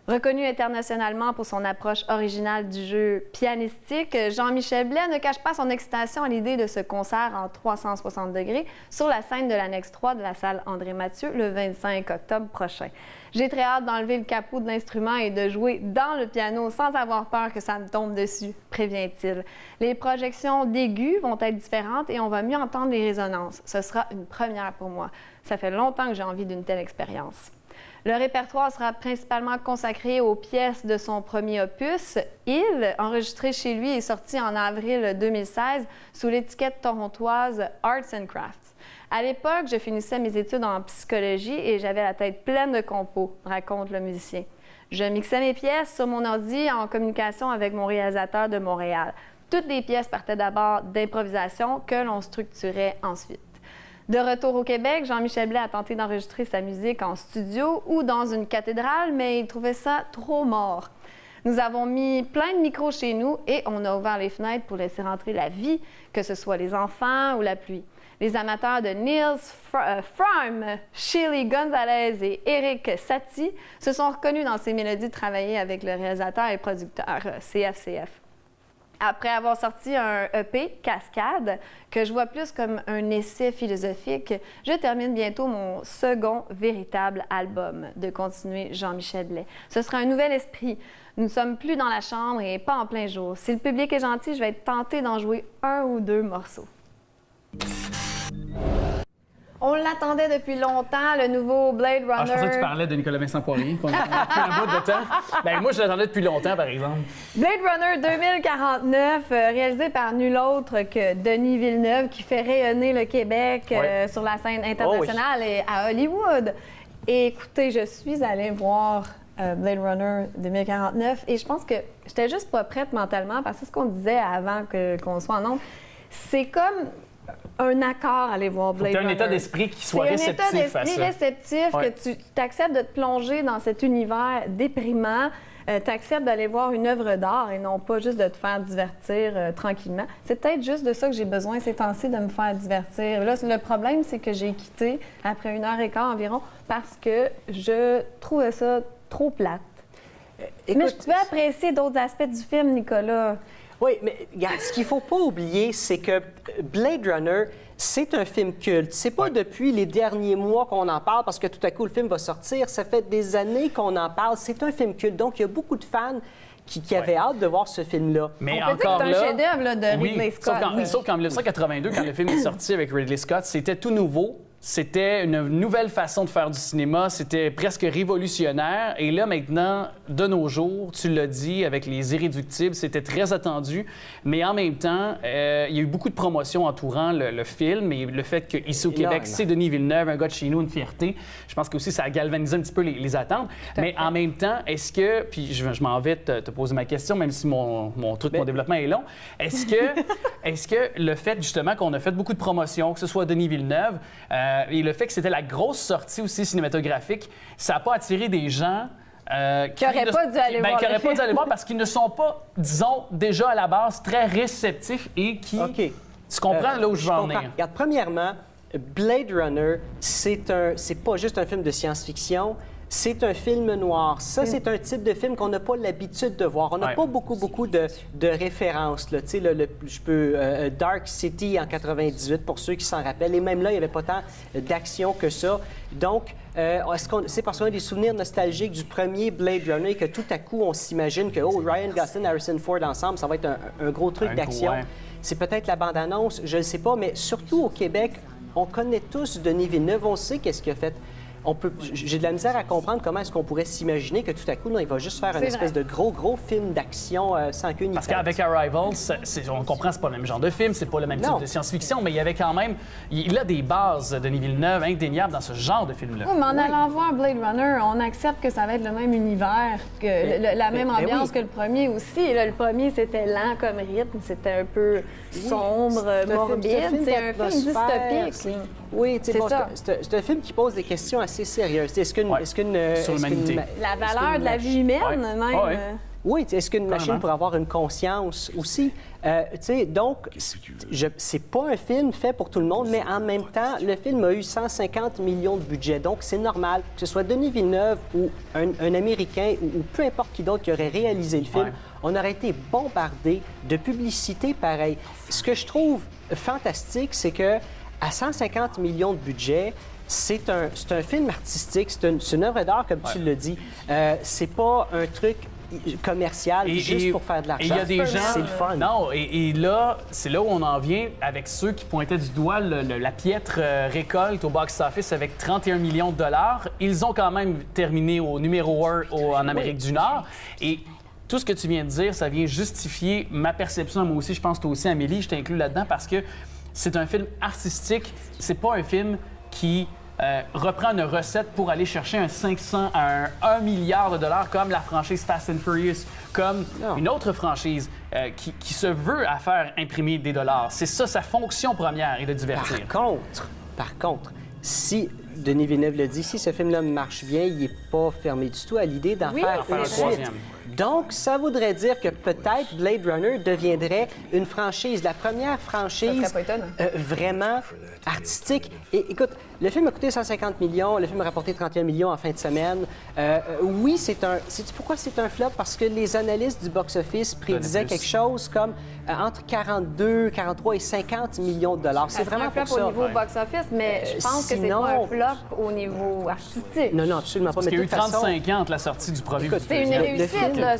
Reconnu internationalement pour son approche originale du jeu pianistique, Jean-Michel Blais ne cache pas son excitation à l'idée de ce concert en 360 degrés sur la scène de l'annexe 3 de la salle André-Mathieu le 25 octobre prochain. J'ai très hâte d'enlever le capot de l'instrument et de jouer dans le piano sans avoir peur que ça me tombe dessus, prévient-il. Les projections d'aigus vont être différentes et on va mieux entendre les résonances. Ce sera une première pour moi. Ça fait longtemps que j'ai envie d'une telle expérience. Le répertoire sera principalement consacré aux pièces de son premier opus, Il, enregistré chez lui et sorti en avril 2016 sous l'étiquette torontoise Arts and Crafts. À l'époque, je finissais mes études en psychologie et j'avais la tête pleine de compos, raconte le musicien. Je mixais mes pièces sur mon ordi en communication avec mon réalisateur de Montréal. Toutes les pièces partaient d'abord d'improvisation que l'on structurait ensuite. De retour au Québec, Jean-Michel Blais a tenté d'enregistrer sa musique en studio ou dans une cathédrale, mais il trouvait ça trop mort. Nous avons mis plein de micros chez nous et on a ouvert les fenêtres pour laisser rentrer la vie, que ce soit les enfants ou la pluie. Les amateurs de Niels Fromm, Shirley Gonzalez et Eric Satie se sont reconnus dans ces mélodies travaillées avec le réalisateur et producteur CFCF. Après avoir sorti un EP, Cascade, que je vois plus comme un essai philosophique, je termine bientôt mon second véritable album, de continuer Jean-Michel Blais. Ce sera un nouvel esprit. Nous ne sommes plus dans la chambre et pas en plein jour. Si le public est gentil, je vais être tentée d'en jouer 1 ou 2 morceaux. On l'attendait depuis longtemps, le nouveau Blade Runner. Je pensais que tu parlais de Nicolas Vincent Poirier. On a pris un bout de temps. Ben, moi, je l'attendais depuis longtemps, par exemple. Blade Runner 2049, réalisé par nul autre que Denis Villeneuve, qui fait rayonner le Québec sur la scène internationale et à Hollywood. Et écoutez, je suis allée voir Blade Runner 2049 et je pense que j'étais juste pas prête mentalement parce que c'est ce qu'on disait avant qu'on soit en ondes. C'est comme un accord à aller voir Blade Runner. C'est un état d'esprit qui soit réceptif à ça. C'est un état d'esprit réceptif, que tu t'acceptes de te plonger dans cet univers déprimant, tu acceptes d'aller voir une œuvre d'art et non pas juste de te faire divertir tranquillement. C'est peut-être juste de ça que j'ai besoin ces temps-ci, de me faire divertir. Là, le problème, c'est que j'ai quitté après 1h15 environ parce que je trouvais ça trop plate. Mais je pouvais apprécier d'autres aspects du film, Nicolas. Oui, mais regarde, ce qu'il ne faut pas oublier, c'est que Blade Runner, c'est un film culte. C'est pas depuis les derniers mois qu'on en parle parce que tout à coup, le film va sortir. Ça fait des années qu'on en parle. C'est un film culte. Donc, il y a beaucoup de fans qui avaient hâte de voir ce film-là. Mais on peut encore dire que c'est un chef-d'œuvre de Ridley Scott. Sauf qu'en 1982, quand le film est sorti avec Ridley Scott, c'était tout nouveau. C'était une nouvelle façon de faire du cinéma, c'était presque révolutionnaire. Et là, maintenant, de nos jours, tu l'as dit, avec Les Irréductibles, c'était très attendu. Mais en même temps, il y a eu beaucoup de promotions entourant le film. Et le fait qu'ici au Québec, c'est Denis Villeneuve, un gars de chez nous, une fierté, je pense qu'aussi ça a galvanisé un petit peu les attentes. Mais en même temps, est-ce que, puis je m'en vais te poser ma question, même si mon développement est long, est-ce que le fait justement qu'on a fait beaucoup de promotions, que ce soit Denis Villeneuve, et le fait que c'était la grosse sortie aussi cinématographique, ça n'a pas attiré des gens qui n'auraient pas dû aller voir. Qui n'auraient pas dû aller voir parce qu'ils ne sont pas, disons, déjà à la base très réceptifs et qui... OK. Tu comprends là où je veux en venir? Regarde, premièrement, Blade Runner, c'est pas juste un film de science-fiction, c'est un film noir. Ça, c'est un type de film qu'on n'a pas l'habitude de voir. On n'a pas beaucoup de références. Là. Tu sais, Dark City en 98, pour ceux qui s'en rappellent. Et même là, il n'y avait pas tant d'action que ça. Donc, c'est parce qu'on a des souvenirs nostalgiques du premier Blade Runner que tout à coup, on s'imagine que Ryan Gosling et Harrison Ford ensemble, ça va être un gros truc d'action. C'est peut-être la bande-annonce, je ne sais pas, mais surtout au Québec, on connaît tous Denis Villeneuve, on sait qu'est-ce qu'il a fait. J'ai de la misère à comprendre comment est-ce qu'on pourrait s'imaginer que tout à coup, non, il va juste faire une espèce de gros film d'action sans queue ni tête. Parce qu'avec Arrival, on comprend, c'est pas le même genre de film, c'est pas le même type de science-fiction, mais il y avait quand même, il a des bases, Denis Villeneuve, indéniables dans ce genre de film-là. Oui, mais en allant voir Blade Runner, on accepte que ça va être le même univers, que la même ambiance que le premier aussi. Et là, le premier, c'était lent comme rythme, c'était un peu sombre, morbide. C'est un film dystopique. Oui, c'est un film qui pose des questions assez sérieuses. Est-ce qu'une la valeur de la vie humaine, même. Oui, est-ce qu'une machine pourrait avoir une conscience aussi? Donc, c'est pas un film fait pour tout le monde, mais en même temps, le film a eu 150 millions de budget. Donc, c'est normal que ce soit Denis Villeneuve ou un Américain ou peu importe qui d'autre qui aurait réalisé le film, on aurait été bombardé de publicité pareille. Ce que je trouve fantastique, c'est que à 150 millions de budget, c'est un film artistique, c'est une œuvre d'art, comme tu l'as dit. C'est pas un truc commercial juste pour faire de l'argent. Il y a des gens... C'est le fun. Non, et là, c'est là où on en vient avec ceux qui pointaient du doigt la piètre récolte au box-office avec 31 millions de dollars. Ils ont quand même terminé au numéro 1 en Amérique du Nord. Et tout ce que tu viens de dire, ça vient justifier ma perception. Moi aussi, je pense que toi aussi, Amélie, je t'inclus là-dedans parce que c'est un film artistique. C'est pas un film qui reprend une recette pour aller chercher un milliard de dollars comme la franchise Fast and Furious, comme une autre franchise qui se veut à faire imprimer des dollars. C'est ça, sa fonction première est de divertir. Par contre, si Denis Villeneuve le dit, si ce film-là marche bien, il n'est pas fermé du tout à l'idée d'en faire une suite. Donc, ça voudrait dire que peut-être Blade Runner deviendrait une franchise, la première franchise vraiment artistique. Et écoute, le film a coûté 150 millions, le film a rapporté 31 millions en fin de semaine. Oui, sais-tu pourquoi c'est un flop? Parce que les analystes du box-office prédisaient quelque chose comme entre 42, 43 et 50 millions de dollars. C'est vraiment un flop au niveau box-office, mais je pense que c'est pas un flop au niveau artistique. Non, absolument pas. Parce qu'il y a eu 35 ans entre la sortie du premier. C'est une réussite, là,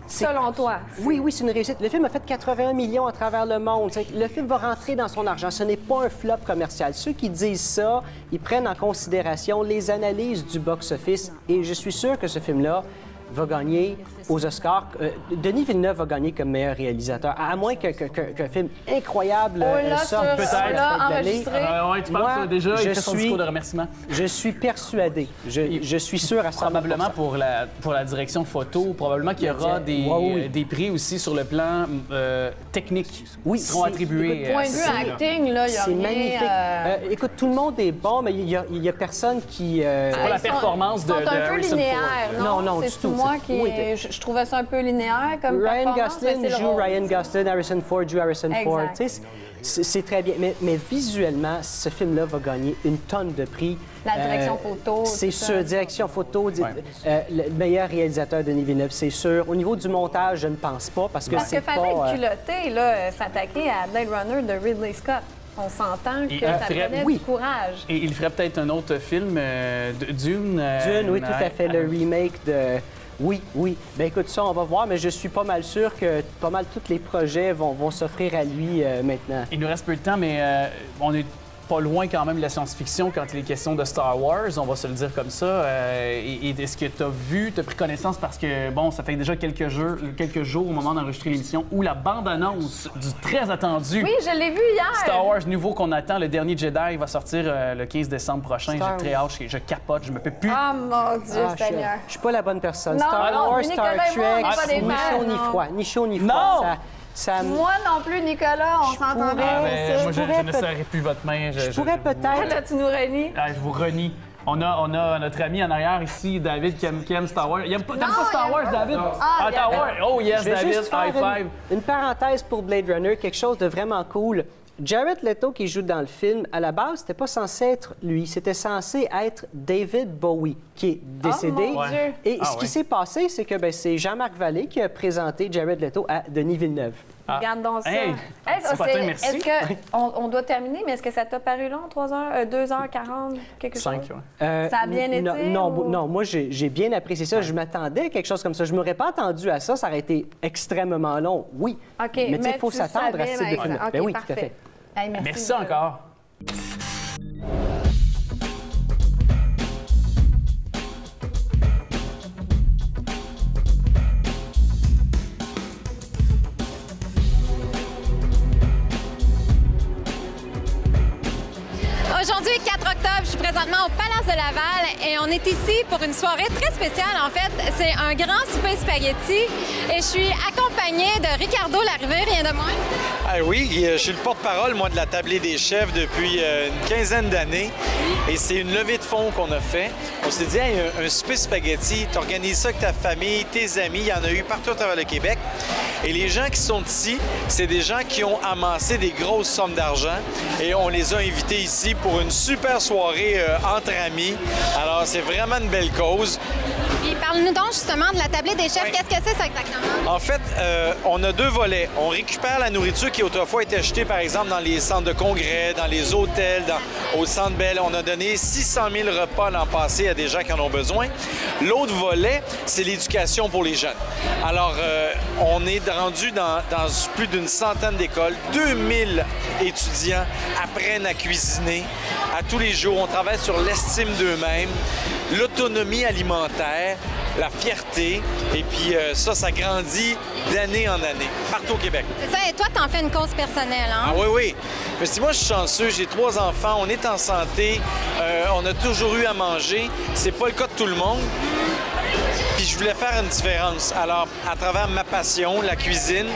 selon toi. Oui, c'est une réussite. Le film a fait 81 millions à travers le monde. Le film va rentrer dans son argent. Ce n'est pas un flop commercial. Ceux qui disent ça, ils prennent en considération les analyses du box-office. Et je suis sûr que ce film-là va gagner aux Oscars. Denis Villeneuve va gagner comme meilleur réalisateur, à moins qu'un film incroyable sorte peut-être enregistré. Tu penses déjà, il fait son discours de remerciement. Je suis persuadé. Je suis sûr à 100%. Probablement pour la direction photo, probablement qu'il y aura des prix aussi sur le plan technique qui seront attribués. Du point de vue acting, là, il y a c'est magnifique. Écoute, tout le monde est bon, mais il y a personne qui... C'est pas la performance de Harrison Ford. C'est un peu linéaire, non, du tout. Moi qui... Je trouvais ça un peu linéaire comme Ryan performance. Gosling joue Ryan Gosling, Harrison Ford joue Harrison Ford. C'est très bien. Mais visuellement, ce film-là va gagner une tonne de prix. La direction photo. C'est sûr. Direction photo. Le meilleur réalisateur, Denis Villeneuve, c'est sûr. Au niveau du montage, je ne pense pas parce que c'est pas... Parce qu'il fallait culotté, là, s'attaquer à Blade Runner de Ridley Scott. On s'entend que ça prenait du courage. Et il ferait peut-être un autre film, Dune. Dune, oui, tout à fait. Le remake de... Oui. Bien, écoute, ça, on va voir, mais je suis pas mal sûr que pas mal tous les projets vont s'offrir à lui maintenant. Il nous reste peu de temps, mais on est pas loin quand même de la science-fiction quand il est question de Star Wars, on va se le dire comme ça. Et est-ce que tu as pris connaissance parce que, bon, ça fait déjà quelques jours au moment d'enregistrer l'émission où la bande-annonce du très attendu... Oui, je l'ai vu hier! Star Wars nouveau qu'on attend, le dernier Jedi, va sortir le 15 décembre prochain. J'ai très hâte, je capote, je me peux plus. Ah, mon Dieu, Seigneur! Je suis pas la bonne personne. Non, Star Wars, Nicolas Star Trek, ni chaud ni froid. Ni chaud ni froid. Non! Moi non plus, Nicolas, on s'entend bien. Moi, je ne serrerai plus votre main. Je pourrais peut-être... Là, tu nous renies. Je vous renie. On a notre ami en arrière ici, David, qui aime Star Wars. T'aimes pas Star Wars, David? Star Wars? Oh yes, David, high five. Une parenthèse pour Blade Runner, quelque chose de vraiment cool. Jared Leto qui joue dans le film, à la base, c'était pas censé être lui. C'était censé être David Bowie, qui est décédé. Oh, mon Dieu! Et ce qui s'est passé, c'est que c'est Jean-Marc Vallée qui a présenté Jared Leto à Denis Villeneuve. Regarde donc ça. Hey, Sabatin, merci. Est-ce qu'on doit terminer, mais est-ce que ça t'a paru long, 3 heures, 2h40, quelque 5, chose? ouais. Ça a bien été? Non, moi, j'ai bien apprécié ça. Je m'attendais à quelque chose comme ça. Je m'aurais pas attendu à ça. Ça aurait été extrêmement long, oui. OK, mais il faut tu s'attendre à ce savais, type de film. OK, Ben oui, parfait. tout à fait. Hey, Merci encore. Aujourd'hui, 4 octobre, je suis présentement au Palace de Laval et on est ici pour une soirée très spéciale. En fait, c'est un grand souper spaghetti et je suis accompagnée de Ricardo Larrivée, rien de moins. Ah oui, je suis le porte-parole, moi, de la Tablée des chefs depuis une quinzaine d'années. Et c'est une levée de fonds qu'on a fait. On s'est dit, hey, un souper spaghetti, tu organises ça avec ta famille, tes amis, il y en a eu partout à travers le Québec. Et les gens qui sont ici, c'est des gens qui ont amassé des grosses sommes d'argent et on les a invités ici pour une super soirée entre amis. Alors, c'est vraiment une belle cause. Puis parle-nous donc justement de la Tablée des chefs. Oui. Qu'est-ce que c'est ça exactement? En fait, on a 2 volets. On récupère la nourriture qui autrefois était achetée, par exemple, dans les centres de congrès, dans les hôtels, au Centre Bell. On a donné 600 000 repas l'an passé à des gens qui en ont besoin. L'autre volet, c'est l'éducation pour les jeunes. Alors, on est rendu dans plus d'une centaine d'écoles. 2000 étudiants apprennent à cuisiner à tous les jours. On travaille sur l'estime d'eux-mêmes, l'autonomie alimentaire, la fierté. Et puis ça grandit d'année en année, partout au Québec. C'est ça, et toi, t'en fais une cause personnelle, hein? Ah oui. Mais si moi, je suis chanceux, j'ai 3 enfants, on est en santé, on a toujours eu à manger. C'est pas le cas de tout le monde. Puis je voulais faire une différence. Alors, à travers ma passion, la cuisine,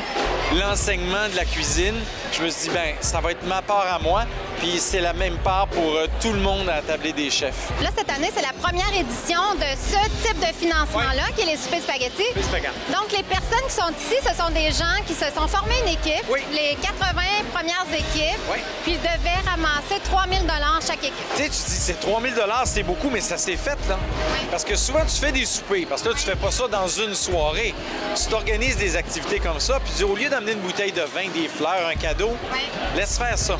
l'enseignement de la cuisine, je me suis dit, ça va être ma part à moi. Puis c'est la même part pour tout le monde à la Tablée des chefs. Là, cette année, c'est la première édition de ce type de financement-là, qui est les soupers spaghetti. Les spaghetti. Donc, les personnes qui sont ici, ce sont des gens qui se sont formés une équipe, les 80 premières équipes, puis devaient ramasser 3 000 chaque équipe. Tu sais, tu dis, c'est 3 000 c'est beaucoup, mais ça s'est fait, là. Oui. Parce que souvent, tu fais des soupers, parce que là, tu fais pas ça dans une soirée. Tu t'organises des activités comme ça, puis au lieu d'amener une bouteille de vin, des fleurs, un cadeau, laisse faire ça.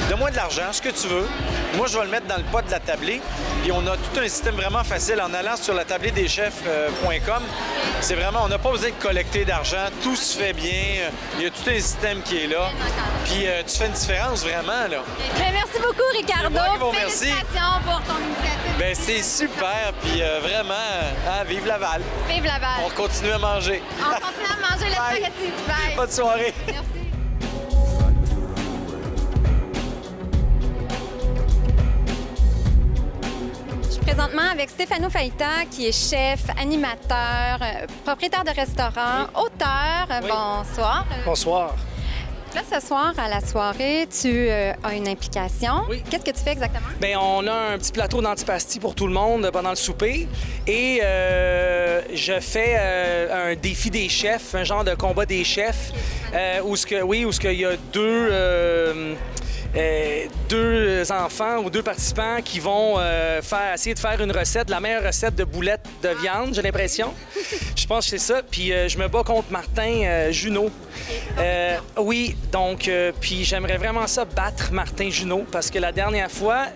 Donne-moi de l'argent, ce que tu veux. Moi, je vais le mettre dans le pot de la tablée. Puis on a tout un système vraiment facile. En allant sur la tableetdeschefs.com, c'est vraiment, on n'a pas besoin de collecter d'argent. Tout se fait bien. Il y a tout un système qui est là. Puis tu fais une différence vraiment, là. Bien, merci beaucoup, Ricardo. Félicitations pour ton initiative. C'est super. Puis vraiment, vive Laval. Vive Laval. On continue à manger. On continue à manger le spaghetti. Bye. Bonne soirée. Merci. Présentement avec Stéphano Faïta, qui est chef, animateur, propriétaire de restaurant, auteur. Bonsoir. Bonsoir. Là, ce soir, à la soirée, tu as une implication. Oui. Qu'est-ce que tu fais exactement? Bien, on a un petit plateau d'antipasti pour tout le monde pendant le souper. Et je fais un défi des chefs, un genre de combat des chefs, où il y a deux enfants ou 2 participants qui vont essayer de faire une recette, la meilleure recette de boulettes de viande, j'ai l'impression. Je pense que c'est ça. Puis je me bats contre Martin Junot. Puis j'aimerais vraiment ça battre Martin Junot parce que la dernière fois,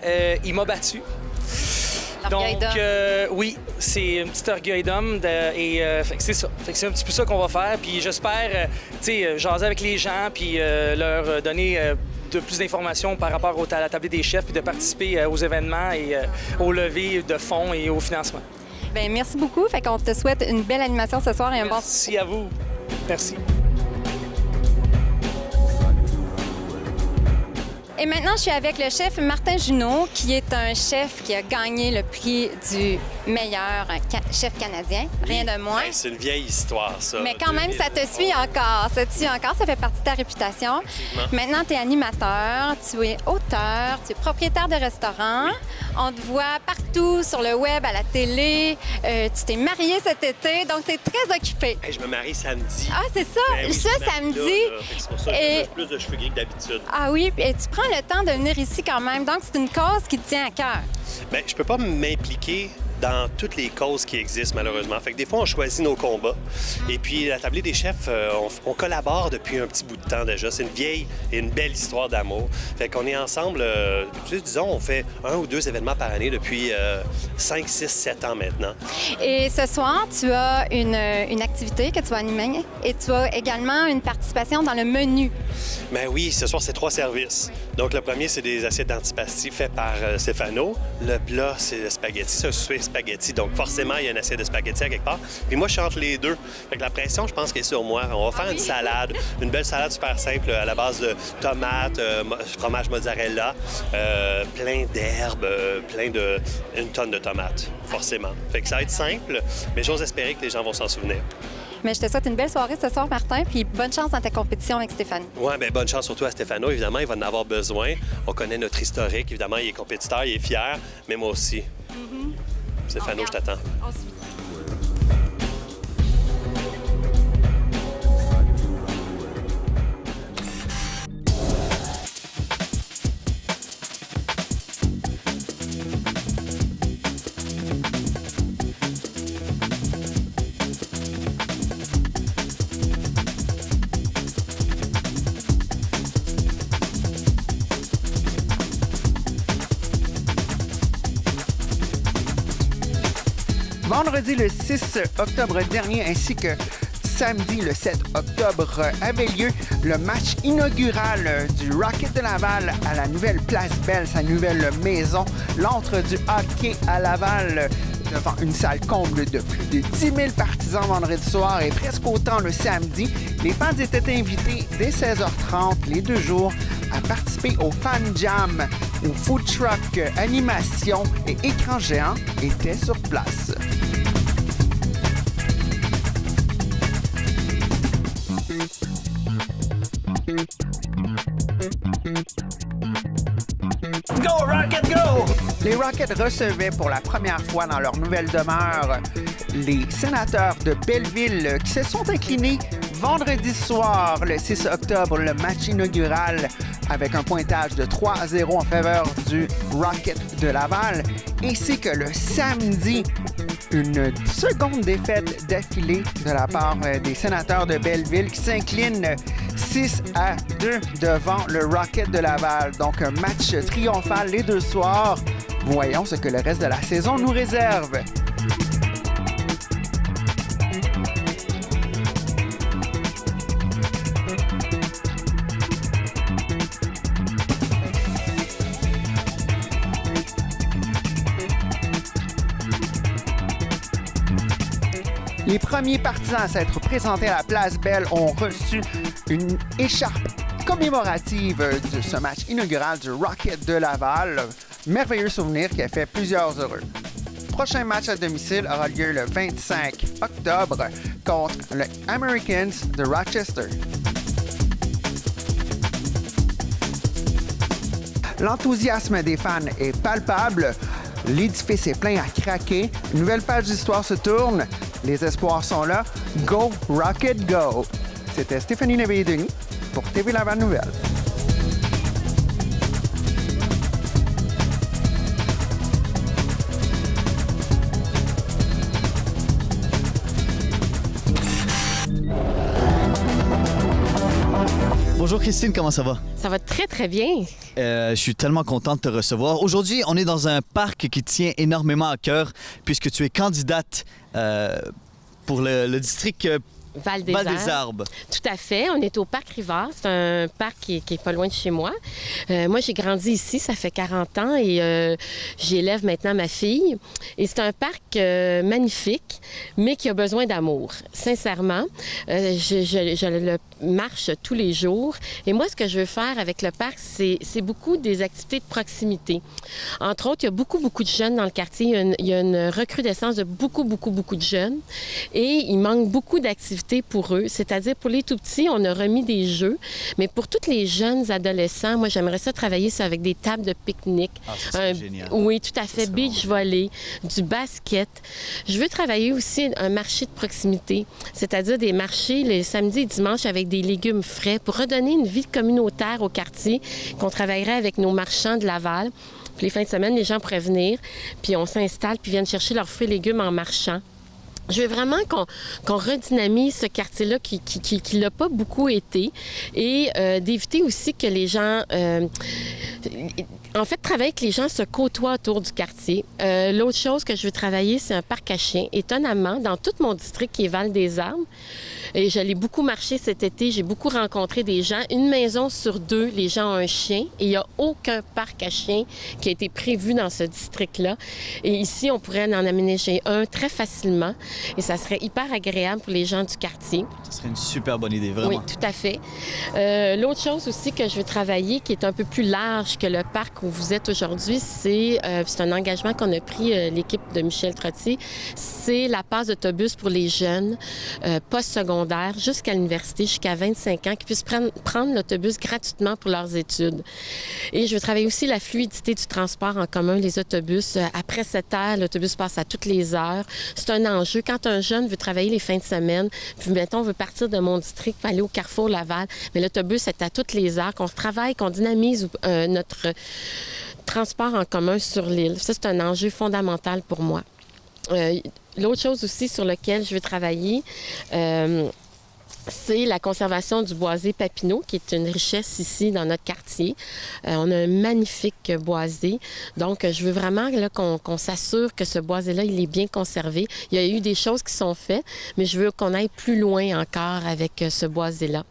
il m'a battu. Donc, c'est un petit orgueil d'homme c'est ça. Fait que c'est un petit peu ça qu'on va faire. Puis j'espère, jaser avec les gens puis leur donner de plus d'informations par rapport à la Tablée des chefs puis de participer aux événements et aux levées de fonds et au financement. Bien, merci beaucoup. Fait qu'on te souhaite une belle animation ce soir et un bon... Merci à vous. Merci. Et maintenant, je suis avec le chef Martin Junot, qui est un chef qui a gagné le prix du meilleur chef canadien, rien de moins. C'est une vieille histoire, ça. Mais quand même, ça te suit encore. Ça te suit encore, ça fait partie de ta réputation. Maintenant, tu es animateur, tu es auteur, tu es propriétaire de restaurant. On te voit partout sur le web, à la télé. Tu t'es marié cet été, donc tu es très occupé. Hey, je me marie samedi. Ah, c'est ça? Ben oui, ça, samedi. C'est pour ça que j'ai plus de cheveux gris que d'habitude. Ah oui, et tu prends le temps de venir ici quand même. Donc, c'est une cause qui te tient à cœur. Bien, je peux pas m'impliquer dans toutes les causes qui existent, malheureusement. Fait que des fois, on choisit nos combats. Et puis, la Tablée des chefs, on collabore depuis un petit bout de temps déjà. C'est une vieille et une belle histoire d'amour. Fait qu'on est ensemble, disons, on fait 1 ou 2 événements par année depuis 5, 6, 7 ans maintenant. Et ce soir, tu as une activité que tu vas animer et tu as également une participation dans le menu. Ben oui, ce soir, c'est 3 services. Donc, le premier, c'est des assiettes d'antipasti faits par Stéphano. Le plat, c'est le spaghetti. C'est un souper spaghetti. Donc, forcément, il y a une assiette de spaghetti à quelque part. Puis moi, je suis entre les deux. Fait que la pression, je pense qu'elle est sur moi. On va faire une salade, une belle salade super simple à la base de tomates, fromage mozzarella, plein d'herbes, une tonne de tomates, forcément. Fait que ça va être simple, mais j'ose espérer que les gens vont s'en souvenir. Mais je te souhaite une belle soirée ce soir, Martin, puis bonne chance dans ta compétition avec Stéphane. Oui, bien, bonne chance surtout à Stéphano. Évidemment, il va en avoir besoin. On connaît notre historique. Évidemment, il est compétiteur, il est fier, mais moi aussi. Stéphano, je t'attends. Vendredi le 6 octobre dernier ainsi que samedi le 7 octobre avait lieu le match inaugural du Rocket de Laval à la nouvelle Place Belle, sa nouvelle maison, l'antre du hockey à Laval, devant une salle comble de plus de 10 000 partisans vendredi soir et presque autant le samedi. Les fans étaient invités dès 16h30 les 2 jours à participer au Fan Jam, où food truck, animation et écran géant étaient sur place. Go, Rocket, go! Les Rockets recevaient pour la première fois dans leur nouvelle demeure les sénateurs de Belleville qui se sont inclinés vendredi soir, le 6 octobre, le match inaugural avec un pointage de 3-0 en faveur du Rocket de Laval, ainsi que le samedi, une seconde défaite d'affilée de la part des sénateurs de Belleville qui s'inclinent 6-2 devant le Rocket de Laval. Donc un match triomphal les 2 soirs. Voyons ce que le reste de la saison nous réserve. Les premiers partisans à s'être présentés à la Place Belle ont reçu une écharpe commémorative de ce match inaugural du Rocket de Laval. Merveilleux souvenir qui a fait plusieurs heureux. Prochain match à domicile aura lieu le 25 octobre contre les Americans de Rochester. L'enthousiasme des fans est palpable. L'édifice est plein à craquer. Une nouvelle page d'histoire se tourne. Les espoirs sont là. Go, Rocket, go! C'était Stéphanie Léveillé-Denis pour TV Laval Nouvelle. Bonjour Christine, comment ça va? Ça va très, très bien. Je suis tellement content de te recevoir. Aujourd'hui, on est dans un parc qui tient énormément à cœur puisque tu es candidate pour le district Val-des-Arbres. Tout à fait. On est au Parc Rivard. C'est un parc qui est pas loin de chez moi. Moi, j'ai grandi ici, ça fait 40 ans et j'élève maintenant ma fille. Et c'est un parc magnifique, mais qui a besoin d'amour. Sincèrement, je marche tous les jours. Et moi, ce que je veux faire avec le parc, c'est beaucoup des activités de proximité. Entre autres, il y a beaucoup de jeunes dans le quartier. Il y a une recrudescence de beaucoup de jeunes. Et il manque beaucoup d'activités pour eux. C'est-à-dire, pour les tout-petits, on a remis des jeux. Mais pour tous les jeunes adolescents, moi, j'aimerais ça travailler ça avec des tables de pique-nique. Ah, ça, c'est génial. Oui, tout à fait. Beach volley, du basket. Je veux travailler aussi un marché de proximité, c'est-à-dire des marchés les samedis et dimanches avec des légumes frais pour redonner une vie communautaire au quartier, qu'on travaillerait avec nos marchands de Laval. Puis les fins de semaine, les gens pourraient venir, puis on s'installe, puis viennent chercher leurs fruits et légumes en marchant. Je veux vraiment qu'on redynamise ce quartier-là qui l'a pas beaucoup été et d'éviter aussi que les gens... en fait, travailler avec les gens se côtoient autour du quartier. L'autre chose que je veux travailler, c'est un parc à chiens. Étonnamment, dans tout mon district qui est Val-des-Arbres, et j'allais beaucoup marcher cet été, j'ai beaucoup rencontré des gens. Une maison sur 2, les gens ont un chien et il n'y a aucun parc à chiens qui a été prévu dans ce district-là. Et ici, on pourrait en aménager un très facilement et ça serait hyper agréable pour les gens du quartier. Ce serait une super bonne idée, vraiment. Oui, tout à fait. L'autre chose aussi que je veux travailler, qui est un peu plus large que le parc où vous êtes aujourd'hui, c'est un engagement qu'on a pris, l'équipe de Michel Trottier, c'est la passe d'autobus pour les jeunes post-secondaires jusqu'à l'université, jusqu'à 25 ans, qui puissent prendre l'autobus gratuitement pour leurs études. Et je veux travailler aussi la fluidité du transport en commun, les autobus. Après 7 heures, l'autobus passe à toutes les heures. C'est un enjeu. Quand un jeune veut travailler les fins de semaine, puis mettons, veut partir de mon district, aller au Carrefour Laval, mais l'autobus est à toutes les heures, qu'on travaille, qu'on dynamise notre transport en commun sur l'île. Ça, c'est un enjeu fondamental pour moi. L'autre chose aussi sur laquelle je veux travailler, c'est la conservation du boisé Papineau, qui est une richesse ici dans notre quartier. On a un magnifique boisé. Donc, je veux vraiment qu'on s'assure que ce boisé-là, il est bien conservé. Il y a eu des choses qui sont faites, mais je veux qu'on aille plus loin encore avec ce boisé-là.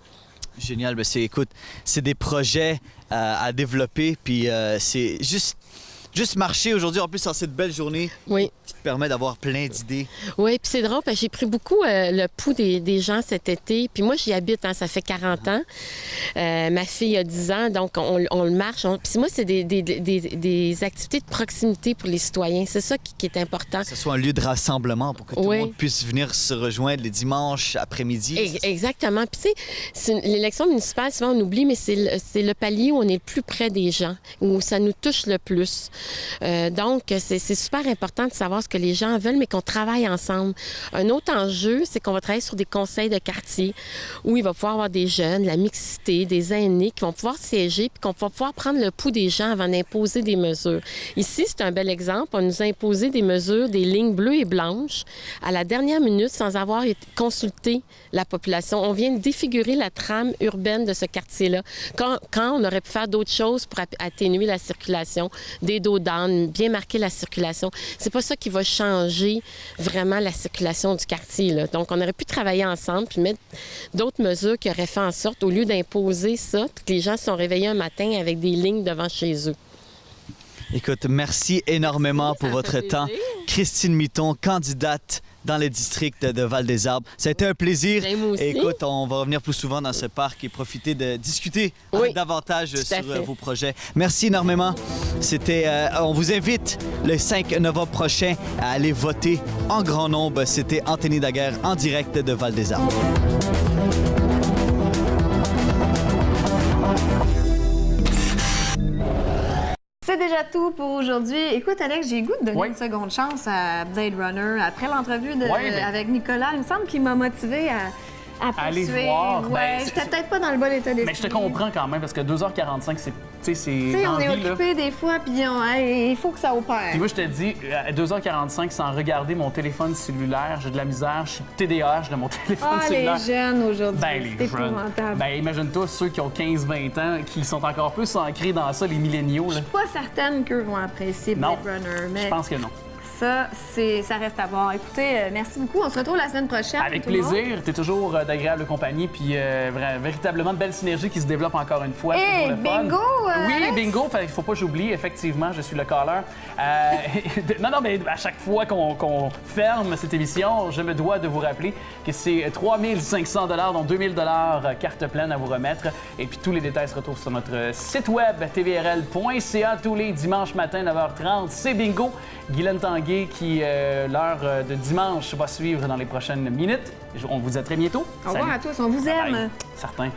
Génial. Ben écoute, c'est des projets à développer, puis c'est juste marcher aujourd'hui, en plus, en cette belle journée, oui, qui te permet d'avoir plein d'idées. Oui, puis c'est drôle, parce que j'ai pris beaucoup le pouls des gens cet été. Puis moi, j'y habite, hein, ça fait 40 ans. Ma fille a 10 ans, donc on le marche. Puis moi, c'est des activités de proximité pour les citoyens. C'est ça qui est important. Que ce soit un lieu de rassemblement pour que tout le monde puisse venir se rejoindre les dimanches après-midi. Exactement. Puis tu sais, l'élection municipale, souvent on oublie, mais c'est le palier où on est le plus près des gens, où ça nous touche le plus. Donc, c'est super important de savoir ce que les gens veulent, mais qu'on travaille ensemble. Un autre enjeu, c'est qu'on va travailler sur des conseils de quartier où il va pouvoir avoir des jeunes, la mixité, des aînés qui vont pouvoir siéger puis qu'on va pouvoir prendre le pouls des gens avant d'imposer des mesures. Ici, c'est un bel exemple. On nous a imposé des mesures, des lignes bleues et blanches à la dernière minute sans avoir consulté la population. On vient de défigurer la trame urbaine de ce quartier-là quand on aurait pu faire d'autres choses pour atténuer la circulation, des dos d'âne, bien marquer la circulation. C'est pas ça qui va changer vraiment la circulation du quartier, là. Donc, on aurait pu travailler ensemble puis mettre d'autres mesures qui auraient fait en sorte, au lieu d'imposer ça, que les gens se sont réveillés un matin avec des lignes devant chez eux. Écoute, merci énormément pour votre temps. Christine Mitton, candidate dans le district de Val-des-Arbres. Ça a été un plaisir. Écoute, on va revenir plus souvent dans ce parc et profiter de discuter davantage sur vos projets. Merci énormément. On vous invite le 5 novembre prochain à aller voter en grand nombre. C'était Anthony Daguerre en direct de Val-des-Arbres. C'est déjà tout pour aujourd'hui. Écoute, Alex, j'ai le goût de donner une seconde chance à Blade Runner. Après l'entrevue avec Nicolas, il me semble qu'il m'a motivé à aller poursuivre. voir. J'étais peut-être pas dans le bon état d'esprit. Mais je te comprends quand même, parce que 2h45, c'est tu sais, on est occupé des fois, puis il faut que ça opère. Puis moi, je te dis, à 2h45, sans regarder mon téléphone cellulaire, j'ai de la misère, je suis TDAH de mon téléphone cellulaire. Les jeunes aujourd'hui, c'est épouvantable. Imagine-toi ceux qui ont 15-20 ans, qui sont encore plus ancrés dans ça, les milléniaux. Je suis pas certaine qu'eux vont apprécier Blade Runner, mais... je pense que non. ça reste à voir. Écoutez, merci beaucoup. On se retrouve la semaine prochaine. Avec tout le monde. plaisir. Tu es toujours d'agréable compagnie, puis véritablement de belle synergie qui se développe encore une fois. Hey, toujours le fun. bingo! Oui, Alex? bingo. Il ne faut pas que j'oublie, effectivement, je suis le caller. Non, mais à chaque fois qu'on ferme cette émission, je me dois de vous rappeler que c'est 3 500 $, dont 2 000 $ carte pleine à vous remettre. Et puis tous les détails se retrouvent sur notre site web tvrl.ca tous les dimanches matin 9h30. C'est bingo. Guylaine Tanguay qui, l'heure de dimanche, va suivre dans les prochaines minutes. On vous dit à très bientôt. Au revoir à tous. On vous aime. Certains.